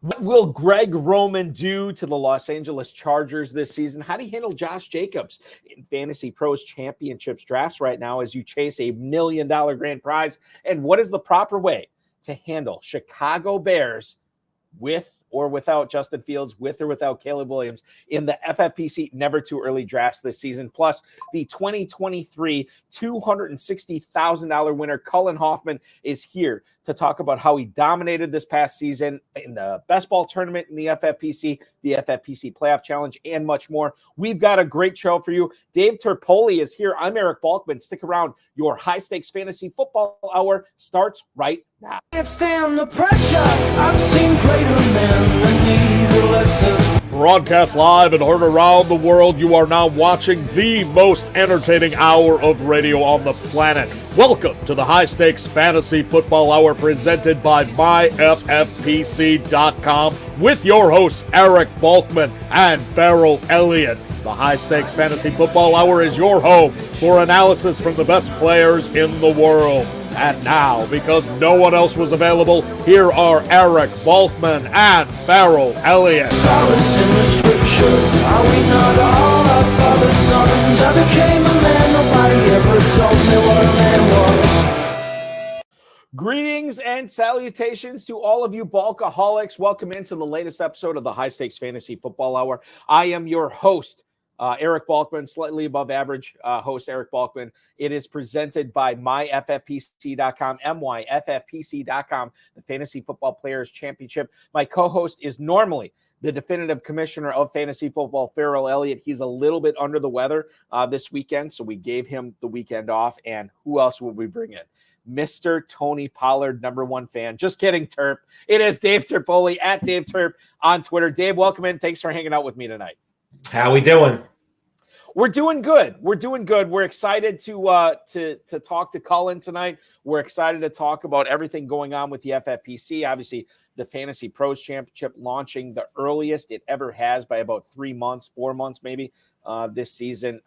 What will Greg Roman do to the Los Angeles Chargers this season? How do you handle Josh Jacobs in FantasyPros Championships drafts right now as you chase $1 million grand prize? And what is the proper way to handle Chicago Bears with or without Justin Fields, with or without Caleb Williams in the FFPC never too early drafts this season? Plus, the 2023 $260,000 winner, Kullin Hoffman, is here to talk about how he dominated this past season in the best ball tournament in the FFPC Playoff Challenge, and much more. We've got a great show for you. Dave Terpoilli is here. I'm Eric Balkman. Stick around. Your high-stakes fantasy football hour starts right now. Can't stand the pressure. I've seen greater men than need a lesson. Broadcast live and heard around the world, you are now watching the most entertaining hour of radio on the planet. Welcome to the High Stakes Fantasy Football Hour presented by myffpc.com with your hosts Eric Balkman and Farrell Elliott. The High Stakes Fantasy Football Hour is your home for analysis from the best players in the world. And now, because no one else was available, here are Eric Balkman and Farrell Elliott. Solace in the scripture. Are we not all our father's sons? I became a man. Nobody ever told me what a man was. Greetings and salutations to all of you Balkaholics. Welcome into the latest episode of the High Stakes Fantasy Football Hour. I am your host, Eric Balkman, slightly above average host Eric Balkman. It is presented by myffpc.com, myffpc.com, the Fantasy Football Players Championship. My co-host is normally the definitive commissioner of fantasy football, Farrell Elliott. He's a little bit under the weather this weekend, so we gave him the weekend off. And who else would we bring in? Mr. Tony Pollard, number one fan. Just kidding, Terp. It is Dave Terpoilli at Dave Terp on Twitter. Dave, welcome in. Thanks for hanging out with me tonight. How we doing? We're doing good. We're excited to talk to Kullin tonight. We're excited to talk about everything going on with the FFPC. Obviously, the FantasyPros Championship launching the earliest it ever has by about 4 months maybe this season.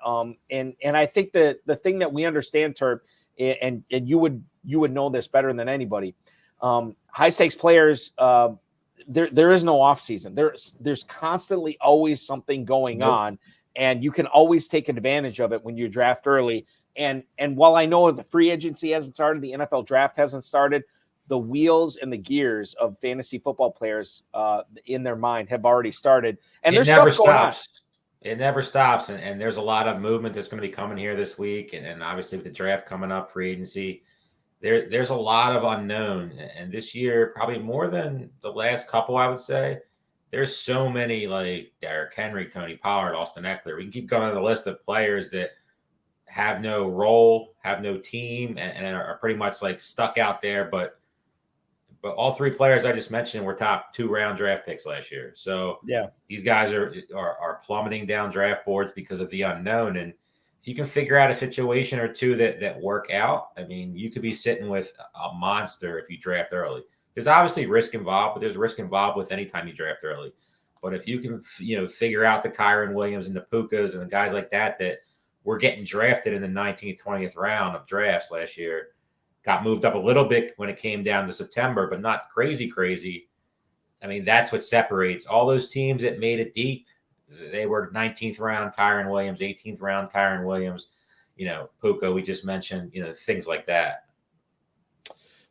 And I think the thing that we understand, Terp, and you would know this better than anybody. High stakes players, there is no off season. There's constantly always something going on, and you can always take advantage of it when you draft early. And while I know the free agency hasn't started, the NFL draft hasn't started, the wheels and the gears of fantasy football players in their mind have already started. And there's stuff going on. It never stops, and there's a lot of movement that's going to be coming here this week, and obviously with the draft coming up, free agency, there's a lot of unknown, and this year probably more than the last couple, I would say. There's so many like Derrick Henry, Tony Pollard, Austin Eckler. We can keep going on the list of players that have no role, have no team, and are pretty much like stuck out there. But all three players I just mentioned were top 2-round draft picks last year. So yeah, these guys are plummeting down draft boards because of the unknown. And if you can figure out a situation or two that work out, I mean, you could be sitting with a monster if you draft early. There's obviously risk involved, but there's risk involved with any time you draft early. But if you can, figure out the Kyron Williams and the Pukas and the guys like that were getting drafted in the 19th, 20th round of drafts last year, got moved up a little bit when it came down to September, but not crazy. I mean, that's what separates all those teams that made it deep. They were 19th round Kyron Williams, 18th round Kyron Williams, Puka, we just mentioned, things like that.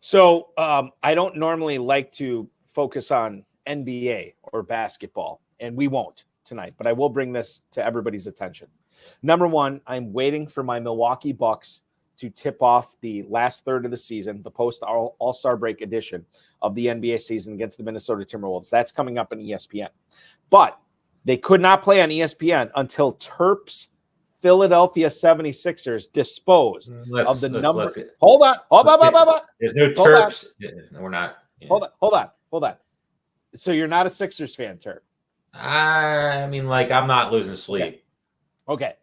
So I don't normally like to focus on NBA or basketball, and we won't tonight, but I will bring this to everybody's attention. Number one, I'm waiting for my Milwaukee Bucks to tip off the last third of the season, the post All-Star break edition of the NBA season against the Minnesota Timberwolves. That's coming up on ESPN. But they could not play on ESPN until Terp's Philadelphia 76ers disposed of the number. Hold on. There's no Terps. We're not. Hold on. So you're not a Sixers fan, Terp? I mean, I'm not losing sleep. Okay.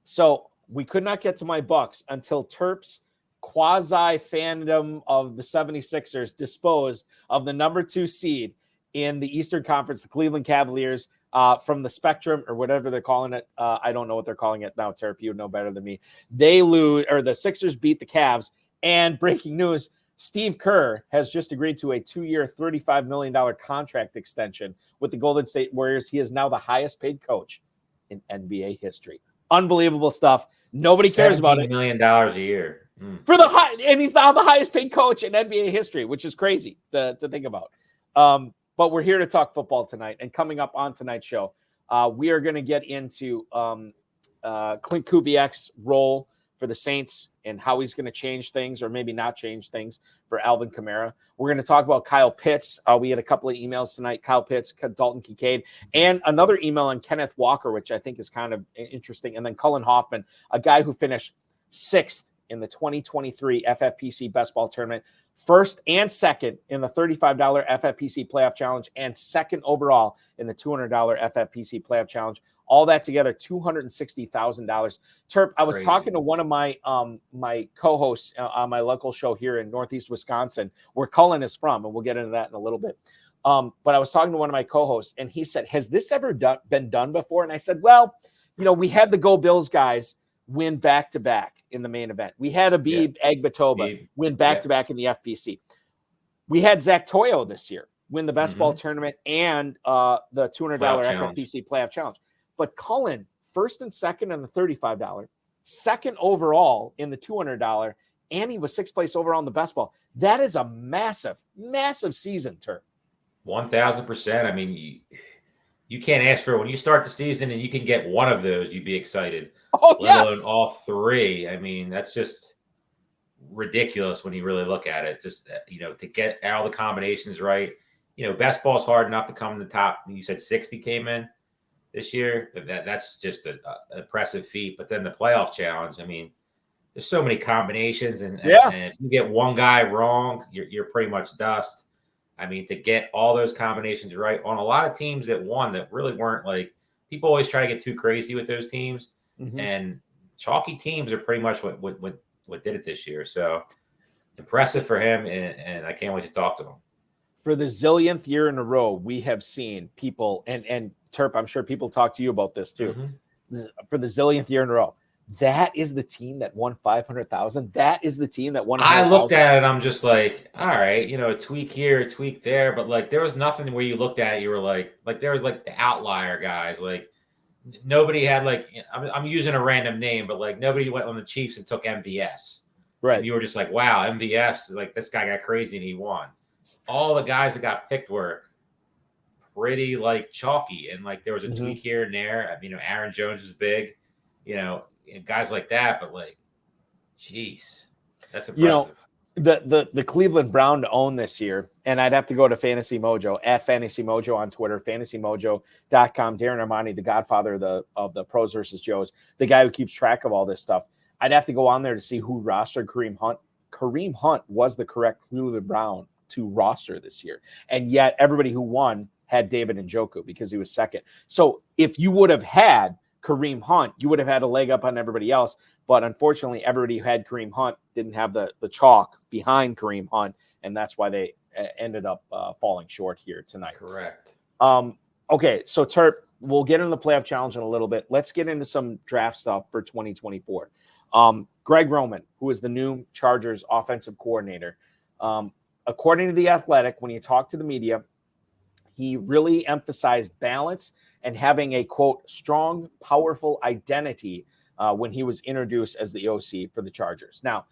So we could not get to my Bucks until Terp's quasi-fandom of the 76ers disposed of the number 2 seed in the Eastern Conference, the Cleveland Cavaliers, from the Spectrum or whatever they're calling it. I don't know what they're calling it now, Terp. You know better than me. They lose, or the Sixers beat the Cavs. And breaking news, Steve Kerr has just agreed to a 2-year, $35 million contract extension with the Golden State Warriors. He is now the highest paid coach in NBA history. Unbelievable stuff. Nobody cares about it. $17 million a year. For the high, and he's now the highest paid coach in NBA history, which is crazy to think about. But we're here to talk football tonight. And coming up on tonight's show, we are going to get into Clint Kubiak's role for the Saints and how he's going to change things or maybe not change things for Alvin Kamara. We're going to talk about Kyle Pitts. We had a couple of emails tonight, Kyle Pitts, Dalton Kincaid, and another email on Kenneth Walker, which I think is kind of interesting. And then Kullin Hoffman, a guy who finished 6th in the 2023 FFPC Best Ball Tournament, 1st and 2nd in the $35 FFPC Playoff Challenge, and 2nd overall in the $200 FFPC Playoff Challenge. All that together, $260,000. Terp, I was talking to one of my my co-hosts on my local show here in Northeast Wisconsin, where Kullin is from, and we'll get into that in a little bit. But I was talking to one of my co-hosts, and he said, has this ever been done before? And I said, well, we had the Go Bills guys win back-to-back in the main event. We had Abib Agbatoba win back-to-back in the FPC. We had Zach Toyo this year win the Best Ball Tournament and the $200 FFPC Playoff Challenge. But Kullin, 1st and 2nd in the $35, 2nd overall in the $200, and he was 6th place overall in the Best Ball. That is a massive, massive season, Terp. 1,000%. I mean, you can't ask for it. When you start the season and you can get one of those, you'd be excited. Let alone all three. I mean, that's just ridiculous when you really look at it. Just, to get all the combinations right. Best ball's hard enough to come in the top. You said 60 came in this year. That's just an impressive feat. But then the playoff challenge, I mean, there's so many combinations. And if you get one guy wrong, you're pretty much dust. I mean, to get all those combinations right on a lot of teams that won that really weren't like, people always try to get too crazy with those teams. And chalky teams are pretty much what did it this year. So impressive for him. And I can't wait to talk to him. For the zillionth year in a row, we have seen people, and Terp, I'm sure people talk to you about this too. For the zillionth year in a row, that is the team that won 500,000. That is the team that won. I looked at it. I'm just like, all right, a tweak here, a tweak there, but like there was nothing where you looked at it, you were like there was like the outlier guys. Like nobody had like, I'm using a random name, but like nobody went on the Chiefs and took MVS. Right. And you were just like, wow, MVS, like this guy got crazy and he won. All the guys that got picked were pretty like chalky, and like there was a tweak here and there. Aaron Jones was big, and guys like that. But like, geez, that's impressive. The Cleveland Brown to own this year, and I'd have to go to Fantasy Mojo at Fantasy Mojo on Twitter, fantasymojo.com. Darren Armani, the godfather of the pros versus Joes, the guy who keeps track of all this stuff. I'd have to go on there to see who rostered Kareem Hunt. Kareem Hunt was the correct Cleveland Brown to roster this year. And yet everybody who won had David Njoku because he was 2nd. So if you would have had Kareem Hunt, you would have had a leg up on everybody else. But unfortunately, everybody who had Kareem Hunt didn't have the chalk behind Kareem Hunt. And that's why they ended up falling short here tonight. Correct. Okay, so Terp, we'll get into the playoff challenge in a little bit. Let's get into some draft stuff for 2024. Greg Roman, who is the new Chargers offensive coordinator, according to The Athletic, when he talked to the media, he really emphasized balance and having a, quote, strong, powerful identity when he was introduced as the OC for the Chargers. Now,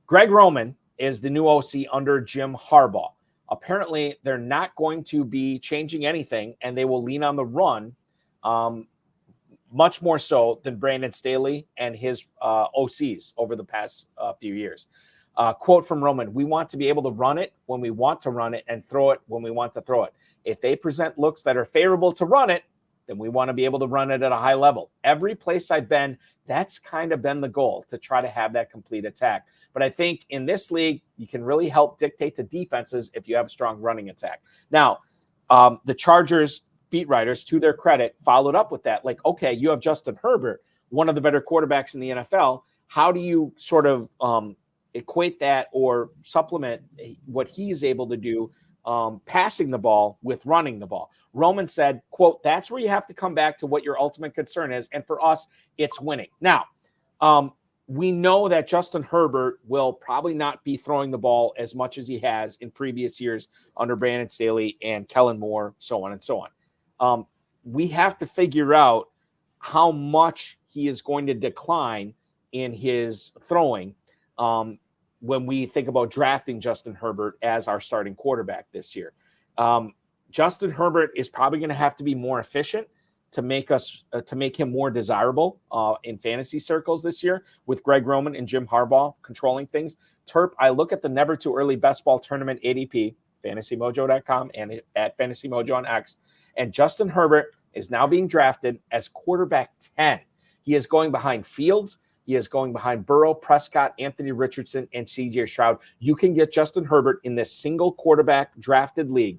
Greg Roman is the new OC under Jim Harbaugh. Apparently, they're not going to be changing anything, and they will lean on the run much more so than Brandon Staley and his OCs over the past few years. Quote from Roman, "We want to be able to run it when we want to run it and throw it when we want to throw it. If they present looks that are favorable to run it, then we want to be able to run it at a high level. Every place I've been, that's kind of been the goal, to try to have that complete attack. But I think in this league, you can really help dictate the defenses if you have a strong running attack." Now, the Chargers beat writers, to their credit, followed up with that. Like, okay, you have Justin Herbert, one of the better quarterbacks in the NFL. How do you sort of equate that or supplement what he's able to do passing the ball with running the ball? Roman said, quote, "That's where you have to come back to what your ultimate concern is. And for us, it's winning." Now, we know that Justin Herbert will probably not be throwing the ball as much as he has in previous years under Brandon Staley and Kellen Moore, so on and so on. We have to figure out how much he is going to decline in his throwing when we think about drafting Justin Herbert as our starting quarterback this year. Justin Herbert is probably going to have to be more efficient to make him more desirable in fantasy circles this year, with Greg Roman and Jim Harbaugh controlling things. Terp, I look at the Never Too Early Best Ball Tournament ADP, FantasyMojo.com and at FantasyMojo on X, and Justin Herbert is now being drafted as quarterback 10. He is going behind Fields. He is going behind Burrow, Prescott, Anthony Richardson, and CJ Stroud. You can get Justin Herbert in this single quarterback drafted league.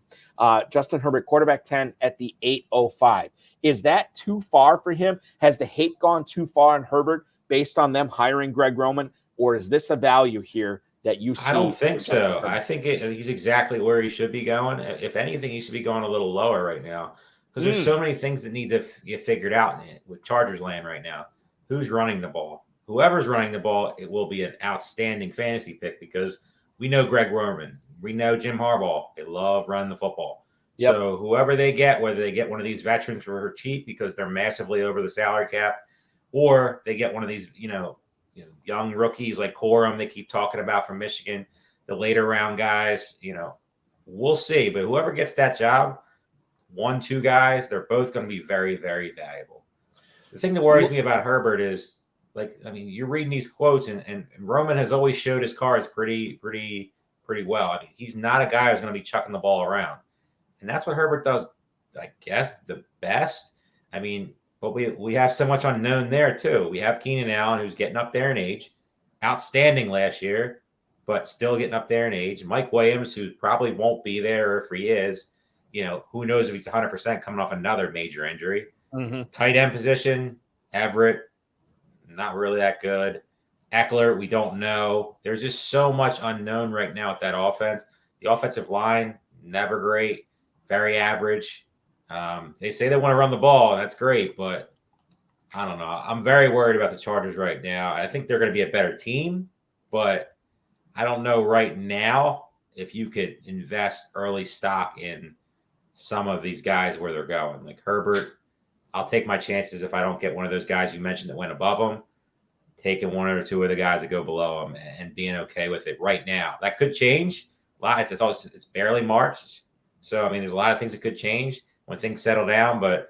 Justin Herbert, quarterback 10 at the 805. Is that too far for him? Has the hate gone too far on Herbert based on them hiring Greg Roman? Or is this a value here that you see? I don't think so. I think he's exactly where he should be going. If anything, he should be going a little lower right now, because there's so many things that need to get figured out in it with Chargers land right now. Who's running the ball? Whoever's running the ball, it will be an outstanding fantasy pick, because we know Greg Roman. We know Jim Harbaugh. They love running the football. Yep. So whoever they get, whether they get one of these veterans for cheap because they're massively over the salary cap, or they get one of these, young rookies like Corum they keep talking about from Michigan, the later round guys, we'll see. But whoever gets that job, 1-2 guys, they're both going to be very, very valuable. The thing that worries me about Herbert is, you're reading these quotes, and Roman has always showed his cards pretty well. I mean, he's not a guy who's going to be chucking the ball around. And that's what Herbert does, I guess, the best. I mean, but we have so much unknown there, too. We have Keenan Allen, who's getting up there in age. Outstanding last year, but still getting up there in age. Mike Williams, who probably won't be there, or if he is, who knows if he's 100% coming off another major injury. Mm-hmm. Tight end position, Everett, not really that good. Eckler, we don't know. There's just so much unknown right now with that offense. The offensive line, never great. Very average. They say they want to run the ball, and that's great, but I don't know. I'm very worried about the Chargers right now. I think they're going to be a better team, but I don't know right now if you could invest early stock in some of these guys where they're going. Like Herbert, I'll take my chances if I don't get one of those guys you mentioned that went above him, taking one or two of the guys that go below him and being okay with it right now. That could change. It's barely March. So, there's a lot of things that could change when things settle down, but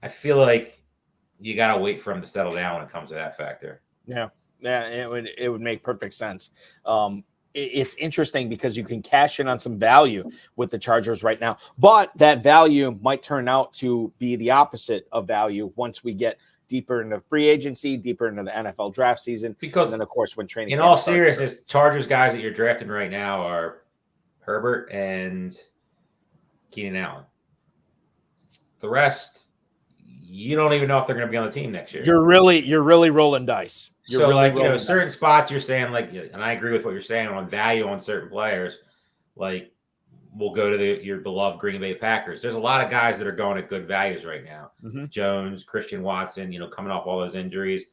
I feel like you got to wait for them to settle down when it comes to that factor. Yeah, it would make perfect sense. It's interesting because you can cash in on some value with the Chargers right now, but that value might turn out to be the opposite of value once we get deeper into free agency, deeper into the NFL draft season. Because, and then, of course, when training in all seriousness, Chargers guys that you're drafting right now are Herbert and Keenan Allen. The rest, you don't even know if they're going to be on the team next year. You're really rolling dice. Certain spots you're saying, and I agree with what you're saying on value on certain players, like we'll go to your beloved Green Bay Packers. There's a lot of guys that are going at good values right now. Mm-hmm. Jones, Christian Watson, coming off all those injuries,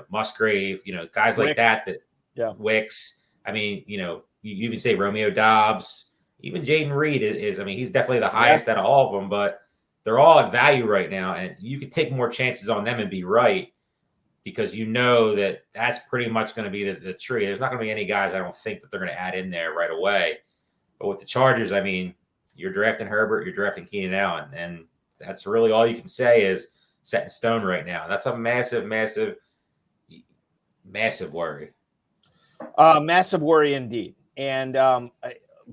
Musgrave, guys like that Wicks. You even say Romeo Dobbs. Even Jaden Reed is he's definitely the highest out of all of them, but they're all at value right now, and you can take more chances on them and be right, because that's pretty much going to be the tree. There's not going to be any guys I don't think that they're going to add in there right away. But with the Chargers, you're drafting Herbert, you're drafting Keenan Allen, and that's really all you can say is set in stone right now. That's a massive, massive, massive worry. Massive worry indeed. And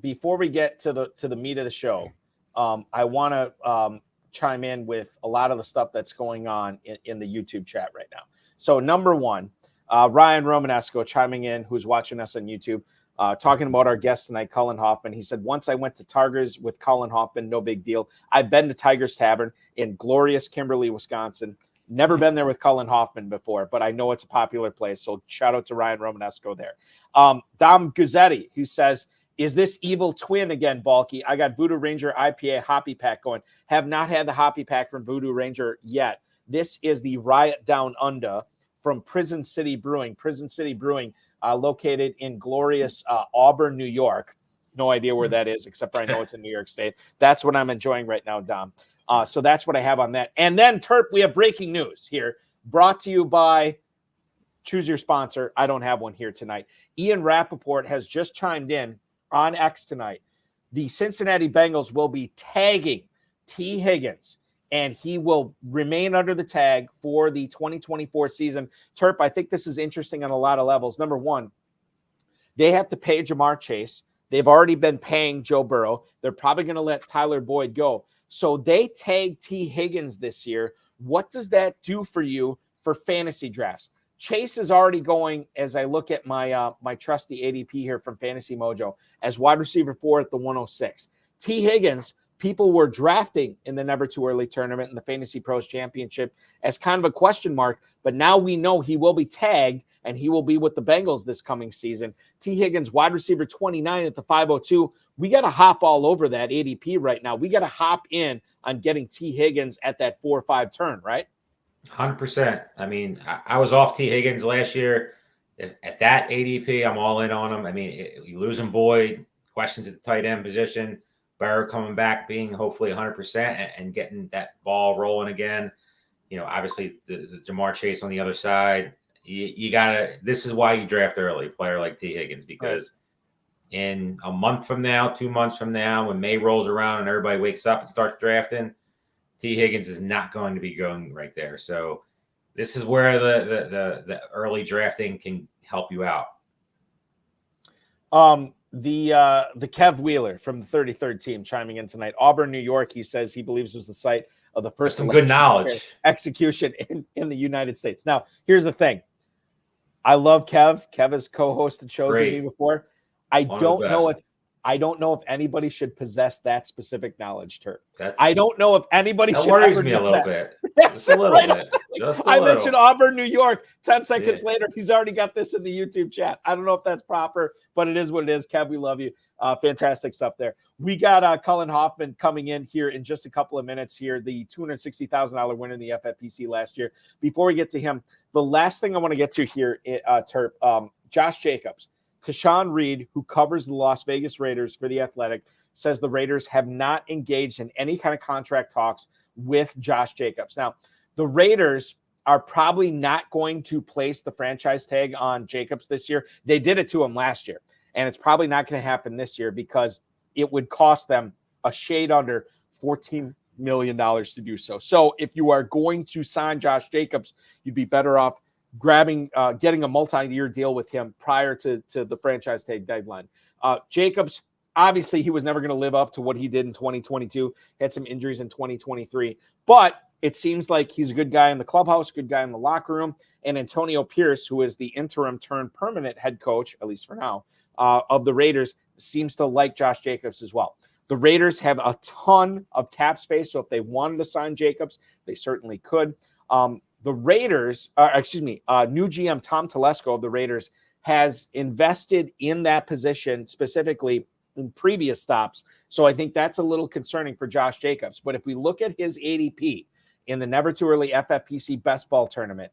before we get to the meat of the show, I want to chime in with a lot of the stuff that's going on in the YouTube chat right now. So number one, Ryan Romanesco chiming in, who's watching us on YouTube, talking about our guest tonight, Kullin Hoffman. He said, once I went to Tigers with Kullin Hoffman, no big deal. I've been to Tigers Tavern in glorious Kimberly, Wisconsin. Never been there with Kullin Hoffman before, but I know it's a popular place. So shout out to Ryan Romanesco there. Dom Guzzetti, who says, is this evil twin again, Balky? I got Voodoo Ranger IPA Hoppy Pack going. Have not had the Hoppy Pack from Voodoo Ranger yet. This is the Riot Down Under from Prison City Brewing. Prison City Brewing, located in glorious Auburn, New York. No idea where that is, except for I know it's in New York State. That's what I'm enjoying right now, Dom. So that's what I have on that. And then, Terp, we have breaking news here, brought to you by Choose Your Sponsor. I don't have one here tonight. Ian Rappaport has just chimed in on X tonight. The Cincinnati Bengals will be tagging T. Higgins, and he will remain under the tag for the 2024 season. Terp, I think this is interesting on a lot of levels. Number one, they have to pay Jamar Chase. They've already been paying Joe Burrow. They're probably going to let Tyler Boyd go. So they tag T. Higgins this year. What does that do for you for fantasy drafts? Chase is already going, as I look at my my trusty ADP here from Fantasy Mojo, as wide receiver 4 at the 106. T. Higgins, people were drafting in the Never Too Early tournament in the Fantasy Pros Championship as kind of a question mark, but now we know he will be tagged and he will be with the Bengals this coming season. T. Higgins, wide receiver 29 at the 502. We got to hop all over that ADP right now. We got to hop in on getting T. Higgins at that 4 or 5 turn, right? 100%. I mean, I was off T. Higgins last year. At that ADP, I'm all in on him. I mean, you losing Boyd, questions at the tight end position, Burrow coming back, being hopefully 100% and getting that ball rolling again. You know, obviously the Jamar Chase on the other side. You gotta. This is why you draft early, a player like T. Higgins, because in a month from now, 2 months from now, when May rolls around and everybody wakes up and starts drafting, T. Higgins is not going to be going right there. So this is where the early drafting can help you out. The Kev Wheeler from the 33rd team chiming in tonight. Auburn, New York, he says he believes was the site of the first some good knowledge execution in the United States. Now, here's the thing. I love Kev. Kev has co-hosted shows with me before. I don't know if anybody should possess that specific knowledge, Terp. I don't know if anybody should. That worries me a little bit. Just a little bit. I mentioned Auburn, New York. 10 seconds later, he's already got this in the YouTube chat. I don't know if that's proper, but it is what it is. Kev, we love you. Fantastic stuff there. We got Kullin Hoffman coming in here in just a couple of minutes here, the $260,000 winner in the FFPC last year. Before we get to him, the last thing I want to get to here, Terp, Josh Jacobs. Tashawn Reed, who covers the Las Vegas Raiders for The Athletic, says the Raiders have not engaged in any kind of contract talks with Josh Jacobs. Now, the Raiders are probably not going to place the franchise tag on Jacobs this year. They did it to him last year, and it's probably not going to happen this year because it would cost them a shade under $14 million to do so. So if you are going to sign Josh Jacobs, you'd be better off getting a multi-year deal with him prior to the franchise tag deadline. Jacobs, obviously, he was never going to live up to what he did in 2022. Had some injuries in 2023, but it seems like he's a good guy in the clubhouse, good guy in the locker room. And Antonio Pierce, who is the interim turned permanent head coach, at least for now, of the Raiders, seems to like Josh Jacobs as well. The Raiders have a ton of cap space, so if they wanted to sign Jacobs, they certainly could. The Raiders, new GM Tom Telesco of the Raiders has invested in that position specifically in previous stops. So I think that's a little concerning for Josh Jacobs. But if we look at his ADP in the Never Too Early FFPC Best Ball Tournament,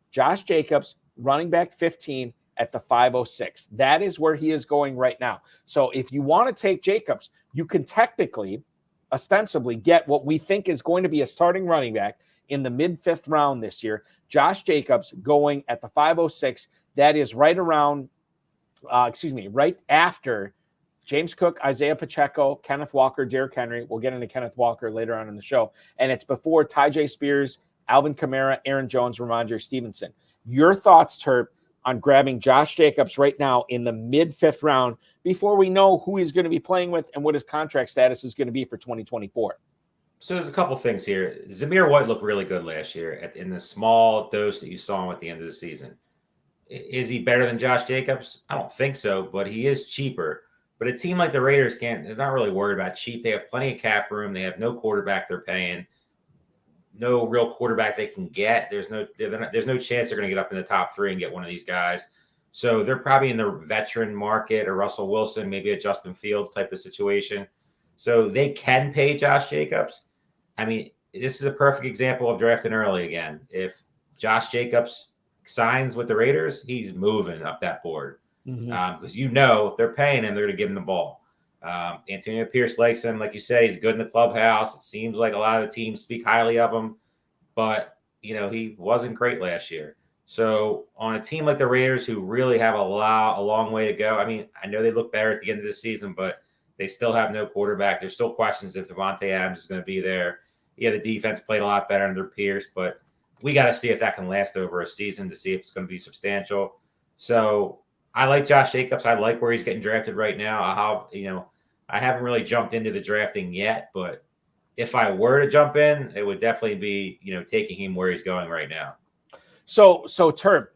Josh Jacobs, running back 15 at the 506. That is where he is going right now. So if you want to take Jacobs, you can technically, ostensibly, get what we think is going to be a starting running back in the mid-5th round this year. Josh Jacobs going at the 506. That is right around, right after James Cook, Isaiah Pacheco, Kenneth Walker, Derrick Henry. We'll get into Kenneth Walker later on in the show. And it's before Tyjae Spears, Alvin Kamara, Aaron Jones, Ramondre Stevenson. Your thoughts, Terp, on grabbing Josh Jacobs right now in the mid-5th round before we know who he's going to be playing with and what his contract status is going to be for 2024? So there's a couple things here. Zamir White looked really good last year in the small dose that you saw him at the end of the season. Is he better than Josh Jacobs? I don't think so, but he is cheaper. But a team like the Raiders they're not really worried about cheap. They have plenty of cap room. They have no quarterback they're paying. No real quarterback they can get. There's no chance they're going to get up in the top 3 and get one of these guys. So they're probably in the veteran market, or Russell Wilson, maybe a Justin Fields type of situation. So they can pay Josh Jacobs. I mean, this is a perfect example of drafting early again. If Josh Jacobs signs with the Raiders, he's moving up that board. Mhm. Because if they're paying him, they're going to give him the ball. Antonio Pierce likes him. Like you said, he's good in the clubhouse. It seems like a lot of the teams speak highly of him. But, he wasn't great last year. So on a team like the Raiders, who really have a long way to go, I mean, I know they look better at the end of the season, but they still have no quarterback. There's still questions if Devontae Adams is going to be there. Yeah, the defense played a lot better under Pierce, but we got to see if that can last over a season to see if it's going to be substantial. So I like Josh Jacobs. I like where he's getting drafted right now. I haven't really jumped into the drafting yet, but if I were to jump in, it would definitely be, taking him where he's going right now. So Terp,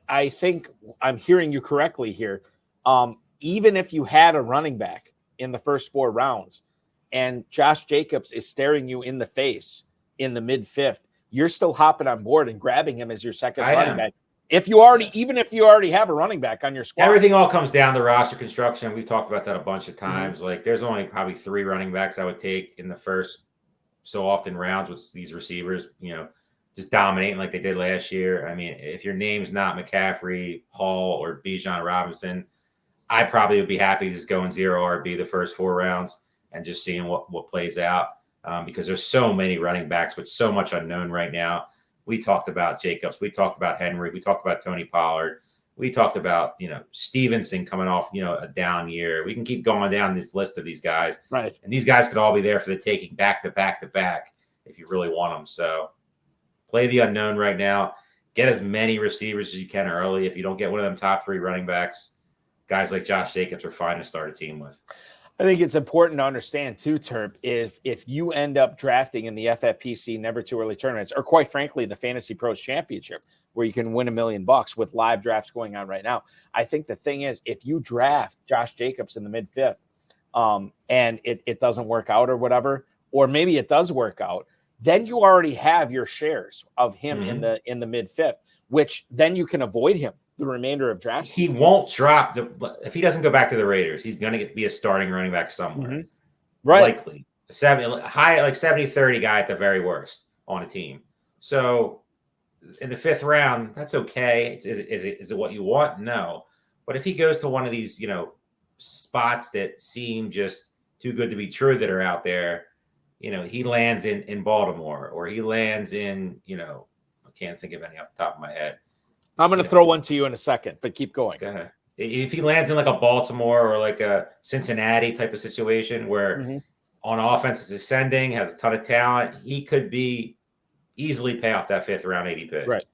I think I'm hearing you correctly here. Even if you had a running back in the first 4 rounds and Josh Jacobs is staring you in the face in the mid-5th, you're still hopping on board and grabbing him as your second running back. Even if you already have a running back on your squad. Everything all comes down to roster construction. We've talked about that a bunch of times. Mm-hmm. Like there's only probably 3 running backs I would take in the first so often rounds with these receivers, just dominating like they did last year. I mean, if your name's not McCaffrey, Hall, or Bijan Robinson, I probably would be happy just going 0 RB the first 4 rounds and just seeing what plays out because there's so many running backs with so much unknown right now. We talked about Jacobs. We talked about Henry. We talked about Tony Pollard. We talked about, Stevenson coming off, a down year. We can keep going down this list of these guys. Right. And these guys could all be there for the taking back to back to back if you really want them. So play the unknown right now. Get as many receivers as you can early. If you don't get one of them top 3 running backs, guys like Josh Jacobs are fine to start a team with. I think it's important to understand too, Terp, if you end up drafting in the FFPC never too early tournaments, or quite frankly, the FantasyPros Championship, where you can win $1 million with live drafts going on right now. I think the thing is, if you draft Josh Jacobs in the mid-5th and it doesn't work out or whatever, or maybe it does work out, then you already have your shares of him in the mid-5th, which then you can avoid him the remainder of draft season. He won't drop if he doesn't go back to the Raiders, he's going to be a starting running back somewhere. Right. Likely. 70-30 guy at the very worst on a team. So in the 5th round, that's okay. Is it what you want? No. But if he goes to one of these, spots that seem just too good to be true that are out there, he lands in Baltimore or he lands in, I can't think of any off the top of my head. I'm going to throw one to you in a second, but keep going. Go ahead. If he lands in like a Baltimore or like a Cincinnati type of situation where on offense is ascending, has a ton of talent, he could be easily pay off that 5th round ADP. Right.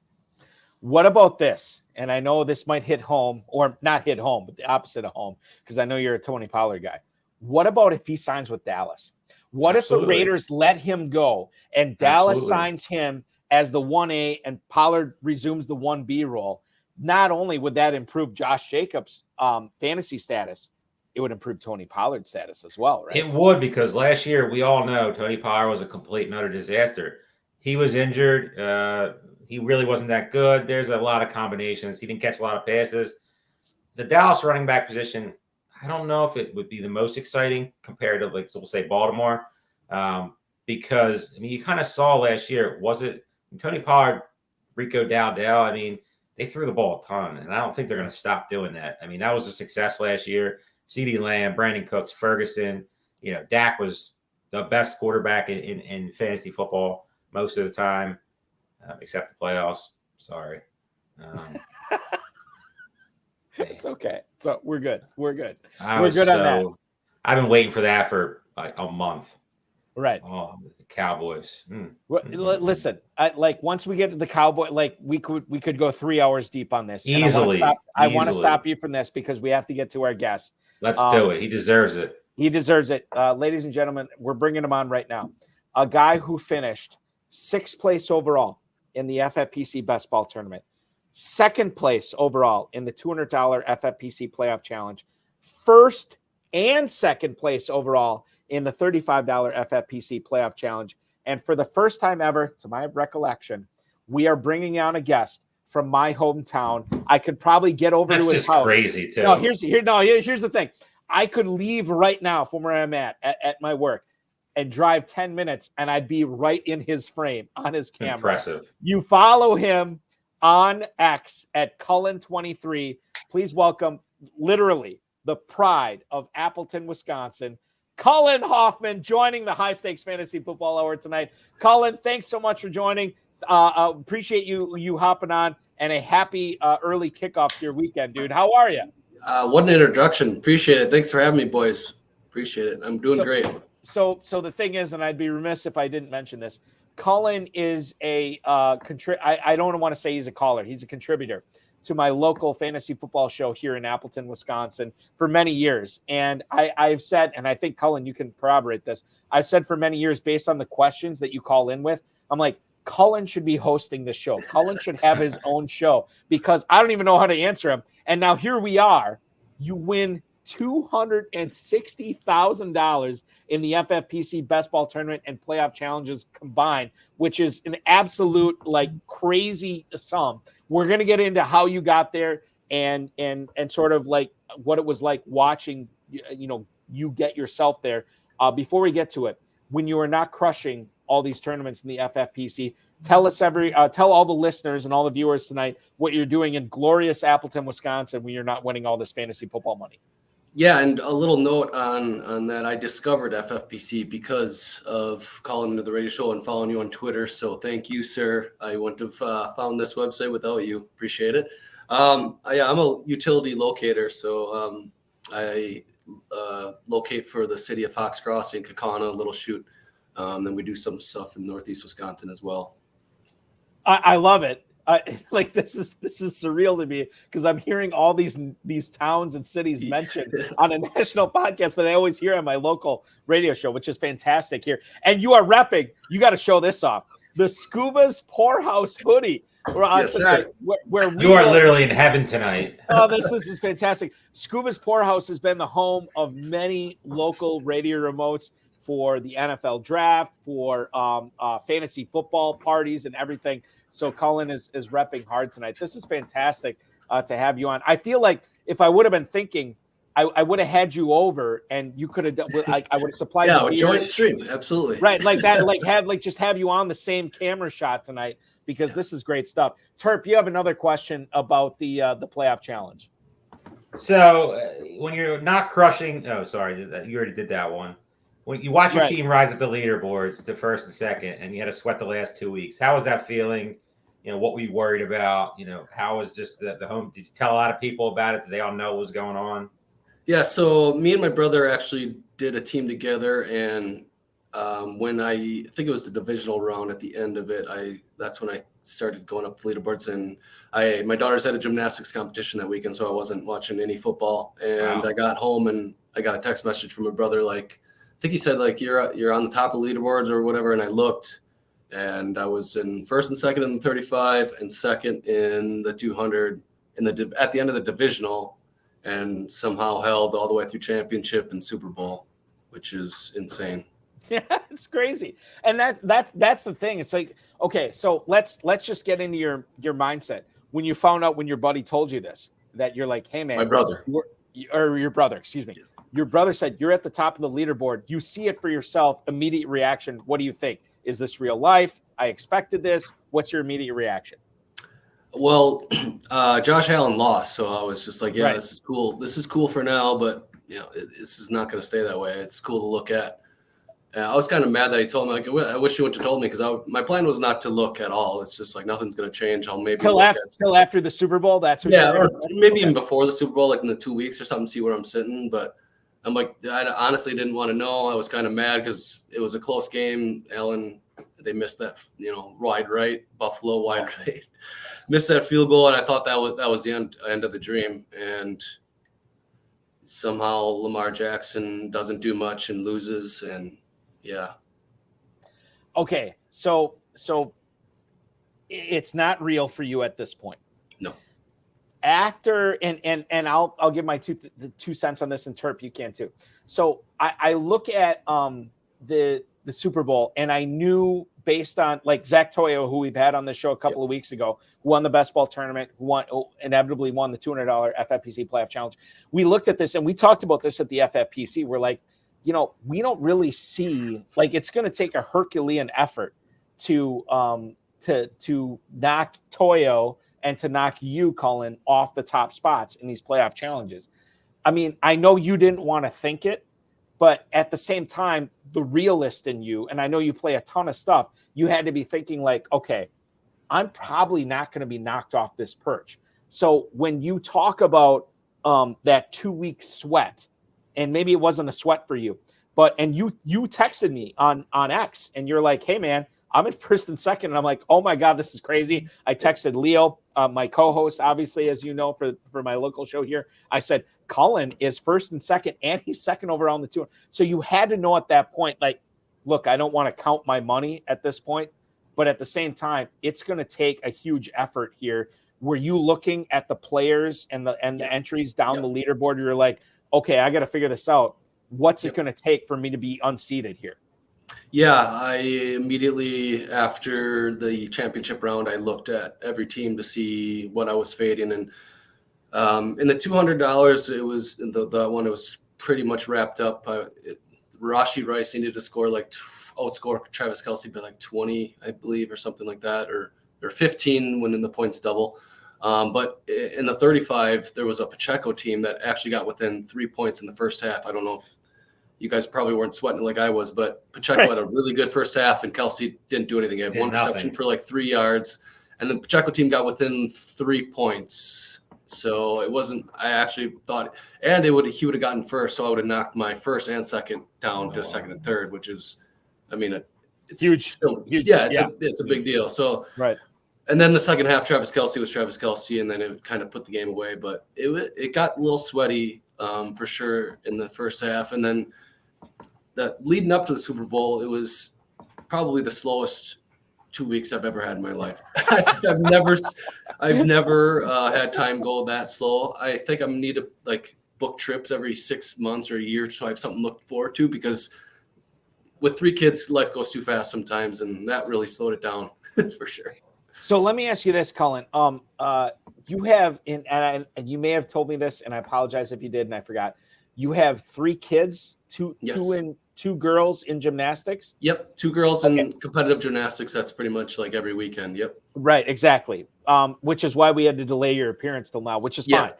What about this? And I know this might hit home or not hit home, but the opposite of home, because I know you're a Tony Pollard guy. What about if he signs with Dallas? What if the Raiders let him go and Dallas signs him as the 1A and Pollard resumes the 1B role? Not only would that improve Josh Jacobs' fantasy status, it would improve Tony Pollard's status as well, right? It would, because last year we all know Tony Pollard was a complete and utter disaster. He was injured. He really wasn't that good. There's a lot of combinations. He didn't catch a lot of passes. The Dallas running back position, I don't know if it would be the most exciting compared to, we'll say Baltimore, because, you kind of saw last year, was it Tony Pollard, Rico Dowdell? They threw the ball a ton, and I don't think they're going to stop doing that. That was a success last year. CeeDee Lamb, Brandon Cooks, Ferguson, Dak was the best quarterback in fantasy football most of the time, except the playoffs. Sorry. It's okay. So we're good. We're good. We're good on that. I've been waiting for that for like a month. Right. Oh, the Cowboys. Well, listen, once we get to the Cowboy, we could go 3 hours deep on this. Easily. I want to stop you from this because we have to get to our guest. Let's do it. He deserves it. He deserves it. Ladies and gentlemen, we're bringing him on right now. A guy who finished 6th place overall in the FFPC Best Ball Tournament, 2nd place overall in the $200 FFPC Playoff Challenge, 1st and 2nd place overall in the $35 FFPC Playoff Challenge. And for the first time ever, to my recollection, we are bringing on a guest from my hometown. I could probably get over to his house. That's just crazy, too. No, here's the thing. I could leave right now from where I'm at my work and drive 10 minutes, and I'd be right in his frame on his camera. Impressive. You follow him on X at Kullin23. Please welcome, literally, the pride of Appleton, Wisconsin, Kullin Hoffman, joining the High Stakes Fantasy Football Hour tonight. Kullin, thanks so much for joining. Appreciate you hopping on, and a happy early kickoff to your weekend, dude. How are you? What an introduction. Appreciate it. Thanks for having me, boys. Appreciate it. I'm doing great. So the thing is, and I'd be remiss if I didn't mention this, Kullin is I don't want to say he's a caller. He's a contributor to my local fantasy football show here in Appleton, Wisconsin for many years. And I've said, and I think, Kullin, you can corroborate this, I've said for many years, based on the questions that you call in with, I'm like, Kullin should be hosting this show. Kullin should have his own show because I don't even know how to answer him. And now here we are. You win $260,000 in the FFPC best ball tournament and playoff challenges combined, which is an absolute crazy sum. We're going to get into how you got there and sort of like what it was like watching, you get yourself there. Before we get to it, when you are not crushing all these tournaments in the FFPC, tell all the listeners and all the viewers tonight what you're doing in glorious Appleton, Wisconsin, when you're not winning all this fantasy football money. Yeah, and a little note on that. I discovered FFPC because of calling into the radio show and following you on Twitter. So thank you, sir. I wouldn't have found this website without you. Appreciate it. I'm a utility locator, so I locate for the city of Fox Crossing, Kaukauna, Little Chute. Then we do some stuff in Northeast Wisconsin as well. I love it. This is surreal to me because I'm hearing all these towns and cities mentioned on a national podcast that I always hear on my local radio show, which is fantastic here. And you are repping. You got to show this off. The Scuba's Poorhouse hoodie. We're on tonight. Where you are literally in heaven tonight. Oh, this is fantastic. Scuba's Poorhouse has been the home of many local radio remotes for the NFL draft, for fantasy football parties and everything. So Kullin is repping hard tonight. This is fantastic to have you on. I feel like if I would have been thinking, I would have had you over and you could have done. I would have supplied. Yeah, joint stream, absolutely. Right, like that. Just have you on the same camera shot tonight because this is great stuff. Terp, you have another question about the playoff challenge. So when you're not crushing, you already did that one. When you watch your team rise up the leaderboards to first and second, and you had to sweat the last 2 weeks, how was that feeling? What were you worried about? How was just the home? Did you tell a lot of people about it? Did they all know what was going on? Yeah, so me and my brother actually did a team together, and when I think it was the divisional round at the end of it, that's when I started going up the leaderboards, and my daughter's had a gymnastics competition that weekend, so I wasn't watching any football, and I got home and I got a text message from my brother I think he said you're on the top of the leaderboards or whatever, and I looked, and I was in first and second in the 35 and second in the 200 at the end of the divisional, and somehow held all the way through championship and Super Bowl, which is insane. Yeah, it's crazy, and that's the thing. It's like, okay, so let's just get into your mindset when you found out when your buddy told you this, that you're like, hey man, my brother or your brother, excuse me. Your brother said you're at the top of the leaderboard. You see it for yourself. Immediate reaction. What do you think? Is this real life? I expected this. What's your immediate reaction? Well, Josh Allen lost, so I was just like, yeah, This is cool. This is cool for now, but this is not going to stay that way. It's cool to look at. I was kind of mad that he told me. I wish he wouldn't have told me because my plan was not to look at all. It's just like nothing's going to change. I'll maybe till after the Super Bowl. That's what or maybe even before the Super Bowl, like in the 2 weeks or something, see where I'm sitting. But I'm like, I honestly didn't want to know. I was kind of mad because it was a close game. Allen, they missed that, wide right, Buffalo wide right, missed that field goal, and I thought that was the end of the dream. And somehow Lamar Jackson doesn't do much and loses, and yeah. Okay, so it's not real for you at this point. No. After and I'll give my 2 cents on this, and Terp, you can too. So I look at the Super Bowl, and I knew based on like Zach Toyo, who we've had on the show a couple of weeks ago, who won the best ball tournament, who inevitably won the $200 FFPC playoff challenge. We looked at this and we talked about this at the FFPC. We're like, we don't really see, like, it's going to take a Herculean effort to knock Toyo and to knock you, Kullin, off the top spots in these playoff challenges. I mean, I know you didn't want to think it, but at the same time, the realist in you, and I know you play a ton of stuff, you had to be thinking like, okay, I'm probably not going to be knocked off this perch. So when you talk about that 2-week sweat, and maybe it wasn't a sweat for you, and you texted me on X, and you're like, hey man, I'm in first and second. And I'm like, oh my God, this is crazy. I texted Leo, my co-host, obviously, as you know, for my local show here. I said, Kullin is first and second, and he's second overall in the 200. So you had to know at that point, like, look, I don't want to count my money at this point, but at the same time, it's going to take a huge effort here. Were you looking at the players and the entries down the leaderboard? You're like, okay, I got to figure this out. What's it going to take for me to be unseated here? Yeah, I immediately after the championship round, I looked at every team to see what I was fading. And in the $200, it was the one that was pretty much wrapped up. Rashee Rice needed to score outscore Travis Kelce by like 20, I believe, or something like that, or 15 when in the points double. But in the 35, there was a Pacheco team that actually got within 3 points in the first half. I don't know if you guys probably weren't sweating it like I was, but Pacheco had a really good first half, and Kelce didn't do anything. He had one reception for like 3 yards, and the Pacheco team got within 3 points. So it wasn't. I actually thought, and he would have gotten first, so I would have knocked my first and second down to second and third, which is, I mean, it's huge. Still, huge. Yeah, it's a big deal. So right. And then the second half, Travis Kelce was Travis Kelce, and then it kind of put the game away. But it got a little sweaty for sure in the first half, and then that leading up to the Super Bowl, it was probably the slowest 2 weeks I've ever had in my life. I've never had time go that slow. I think I need to book trips every 6 months or a year so I have something to look forward to, because with 3 kids, life goes too fast sometimes, and that really slowed it down for sure. So let me ask you this, Kullin. You have, and you may have told me this, and I apologize if you did and I forgot. You have 3 kids, two girls in gymnastics. Yep, 2 girls in competitive gymnastics. That's pretty much like every weekend. Yep. Right, exactly. Which is why we had to delay your appearance till now, which is fine.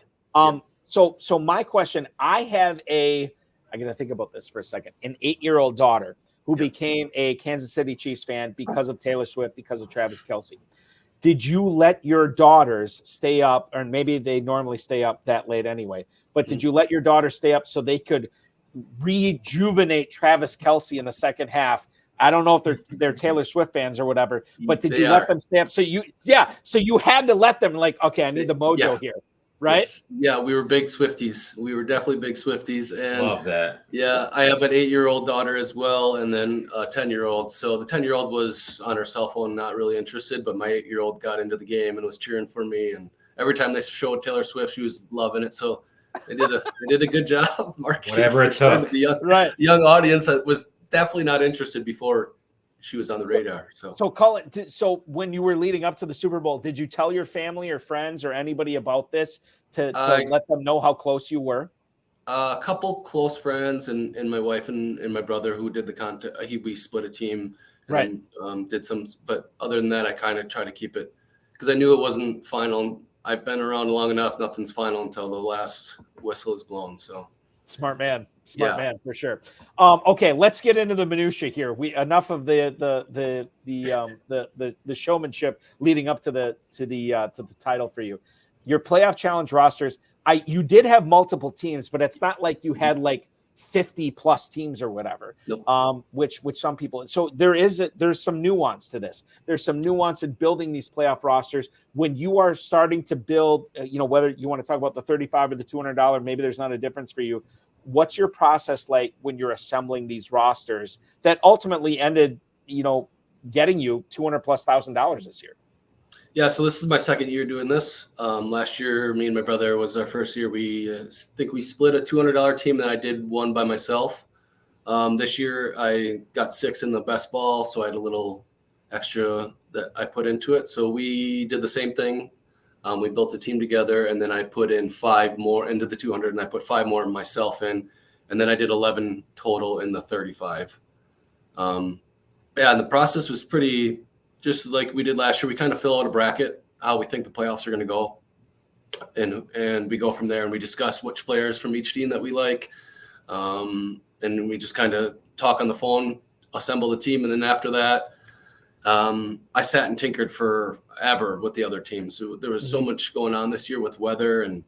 So my question, I got to think about this for a second. An 8-year-old daughter who became a Kansas City Chiefs fan because of Taylor Swift, because of Travis Kelce. Did you let your daughters stay up, or maybe they normally stay up that late anyway, but did you let your daughters stay up so they could rejuvenate Travis Kelce in the second half? I don't know if they're Taylor Swift fans or whatever, but did you let them stay up? So you had to let them okay, I need the mojo here, right? Yes. Yeah, we were big Swifties. We were definitely big Swifties. And love that. Yeah, I have an 8-year-old daughter as well, and then a 10-year-old. So the 10-year-old was on her cell phone, not really interested, but my 8-year-old got into the game and was cheering for me. And every time they showed Taylor Swift, she was loving it. So they did a good job marketing. Whatever it took. The young audience that was definitely not interested before she was on the radar. So Kullin, so when you were leading up to the Super Bowl, did you tell your family or friends or anybody about this to let them know how close you were? A couple close friends and my wife and my brother who did the content. We split a team and did some, but other than that, I kind of try to keep it because I knew it wasn't final. I've been around long enough. Nothing's final until the last whistle is blown. So smart man for sure. Okay, let's get into the minutia here. Enough of the showmanship leading up to the title for you. Your playoff challenge rosters. You did have multiple teams, but it's not like you had 50 plus teams or whatever. Nope. Which some people. So there's some nuance to this. There's some nuance in building these playoff rosters when you are starting to build. Whether you want to talk about the $35 or the $200, maybe there's not a difference for you. What's your process like when you're assembling these rosters that ultimately ended, getting you $200,000+ this year? Yeah, so this is my second year doing this. Last year, me and my brother was our first year. We think we split a $200 team, and I did one by myself. This year, I got 6 in the best ball, so I had a little extra that I put into it. So we did the same thing. We built a team together, and then I put in 5 more into the 200, and I put 5 more myself in, and then I did 11 total in the 35. And the process was pretty just like we did last year. We kind of fill out a bracket how we think the playoffs are going to go. And we go from there and we discuss which players from each team that we like. And we just kind of talk on the phone, assemble the team. And then after that, I sat and tinkered forever with the other teams. So there was so much going on this year with weather. And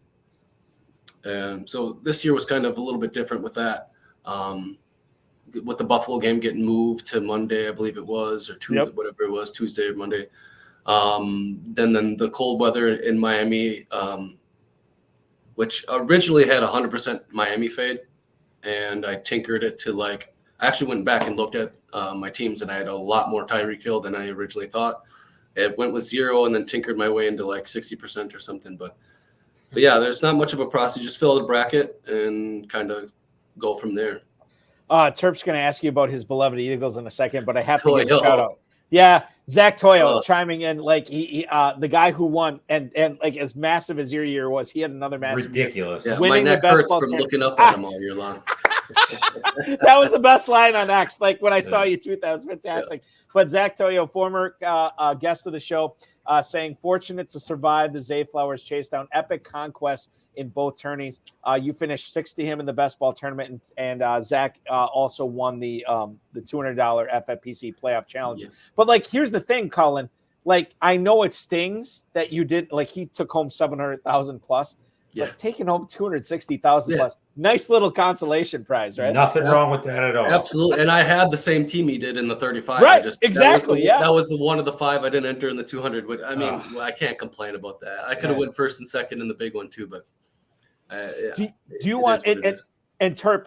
so this year was kind of a little bit different with that. With the Buffalo game getting moved to Monday, I believe it was, or Tuesday, whatever it was, Tuesday or Monday. Then the cold weather in Miami, which originally had 100% Miami fade. And I tinkered it to I actually went back and looked at my teams, and I had a lot more Tyreek Hill than I originally thought. It went with 0 and then tinkered my way into 60% or something. But yeah, there's not much of a process. You just fill out a bracket and kind of go from there. Terp's going to ask you about his beloved Eagles in a second, but I have to give a Toyo. shout out. Yeah, Zach Toyo chiming in he the guy who won and as massive as your year was, he had another massive ridiculous. Year. Yeah, my neck hurts from looking up at him all year long. That was the best line on X. When I saw you tweet, that was fantastic. Yeah. But Zach Toyo, former guest of the show, saying, fortunate to survive the Zay Flowers chase down, epic conquest in both tourneys. You finished 6 to him in the best ball tournament, and Zach also won the $200 FFPC playoff challenge. Yeah. But here's the thing, Kullin. I know it stings that you did. He took home 700,000 plus. Yeah. But taking home 260,000 plus, nice little consolation prize, right? Nothing wrong with that at all. Absolutely. And I had the same team he did in the 35. Right, exactly. That was the one of the 5 I didn't enter in the 200. But I mean, I can't complain about that. I could have went first and second in the big one too. But do you want it? And Terp,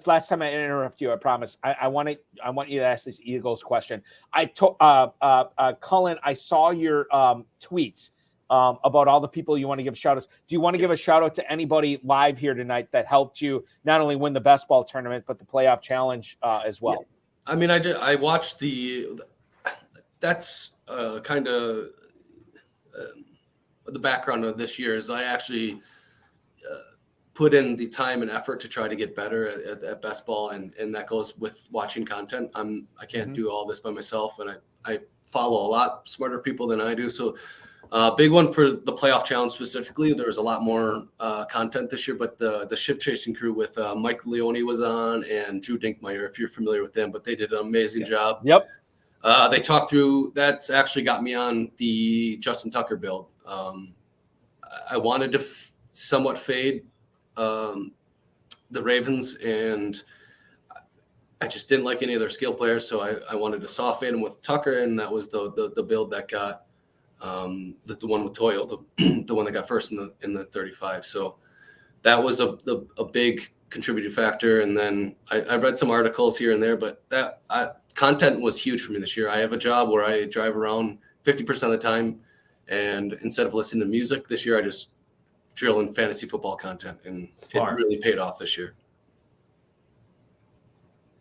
last time I interrupted you, I promise. I want you to ask this Eagles question. Kullin, I saw your tweets. About all the people you want to give shout outs. Do you want to give a shout out to anybody live here tonight that helped you not only win the best ball tournament, but the playoff challenge as well? I mean, I watched that's kind of the background of this year is I actually put in the time and effort to try to get better at best ball. And that goes with watching content. I can't do all this by myself. And I follow a lot smarter people than I do. So, big one for the playoff challenge specifically. There was a lot more content this year, but the ship chasing crew with Mike Leone was on and Drew Dinkmeyer, if you're familiar with them, but they did an amazing job. Yep. They talked through, that's actually got me on the Justin Tucker build. I wanted to somewhat fade the Ravens, and I just didn't like any of their skill players. So I wanted to soft fade them with Tucker. And that was the build that got, the one with Toyo, the one that got first in the 35. So that was a big contributing factor. And then I read some articles here and there, but content was huge for me this year. I have a job where I drive around 50% of the time, and instead of listening to music this year, I just drill in fantasy football content, and Smart. It really paid off this year.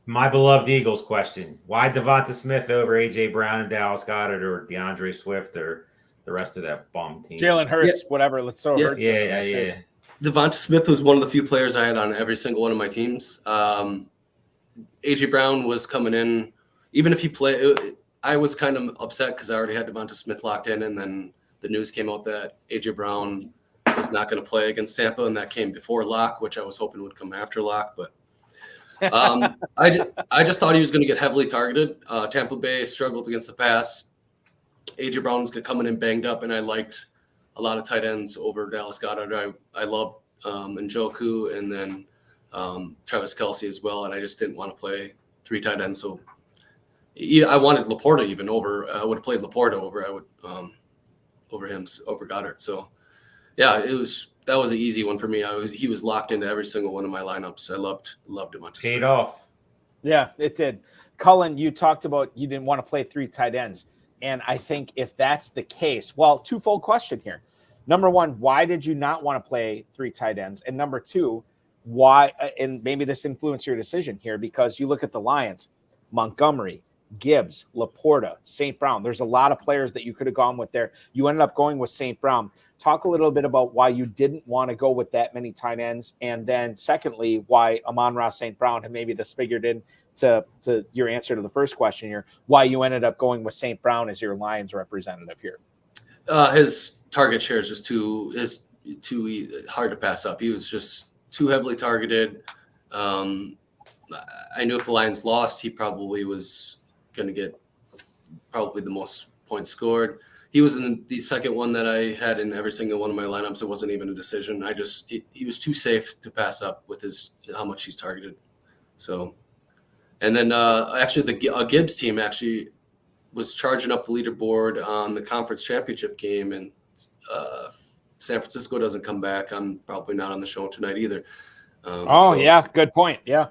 My beloved Eagles question: why Devonta Smith over AJ Brown and Dallas Goedert, or DeAndre Swift, or the rest of that bum team? Jalen Hurts, whatever. Let's throw Hurts. Yeah. Devonta Smith was one of the few players I had on every single one of my teams. AJ Brown was coming in, even if he played. I was kind of upset because I already had Devonta Smith locked in, and then the news came out that AJ Brown was not going to play against Tampa, and that came before lock, which I was hoping would come after lock, but. I just thought he was going to get heavily targeted. Tampa Bay struggled against the pass. AJ Brown was coming in banged up, and I liked a lot of tight ends over Dallas Goedert. I love Njoku, and then Travis Kelce as well, and I just didn't want to play 3 tight ends. So I wanted Laporta even over. I would have played Laporta over. I would over Goddard. So yeah, that was an easy one for me. He was locked into every single one of my lineups. I loved him. Paid off. Yeah, it did. Kullin, you talked about you didn't want to play 3 tight ends. And I think if that's the case, well, twofold question here. Number one, why did you not want to play 3 tight ends? And number 2, why, and maybe this influenced your decision here, because you look at the Lions, Montgomery, Gibbs, Laporta, St. Brown. There's a lot of players that you could have gone with there. You ended up going with St. Brown. Talk a little bit about why you didn't want to go with that many tight ends. And then secondly, why Amon-Ra St. Brown, and maybe this figured in to your answer to the first question here, why you ended up going with St. Brown as your Lions representative here. His target share is just too hard to pass up. He was just too heavily targeted. I knew if the Lions lost, he probably was going to get probably the most points scored. He was in the second one that I had in every single one of my lineups. It wasn't even a decision. He was too safe to pass up with how much he's targeted. So, and then actually the Gibbs team actually was charging up the leaderboard on the conference championship game, and San Francisco doesn't come back. I'm probably not on the show tonight either. Yeah, good point. Yeah.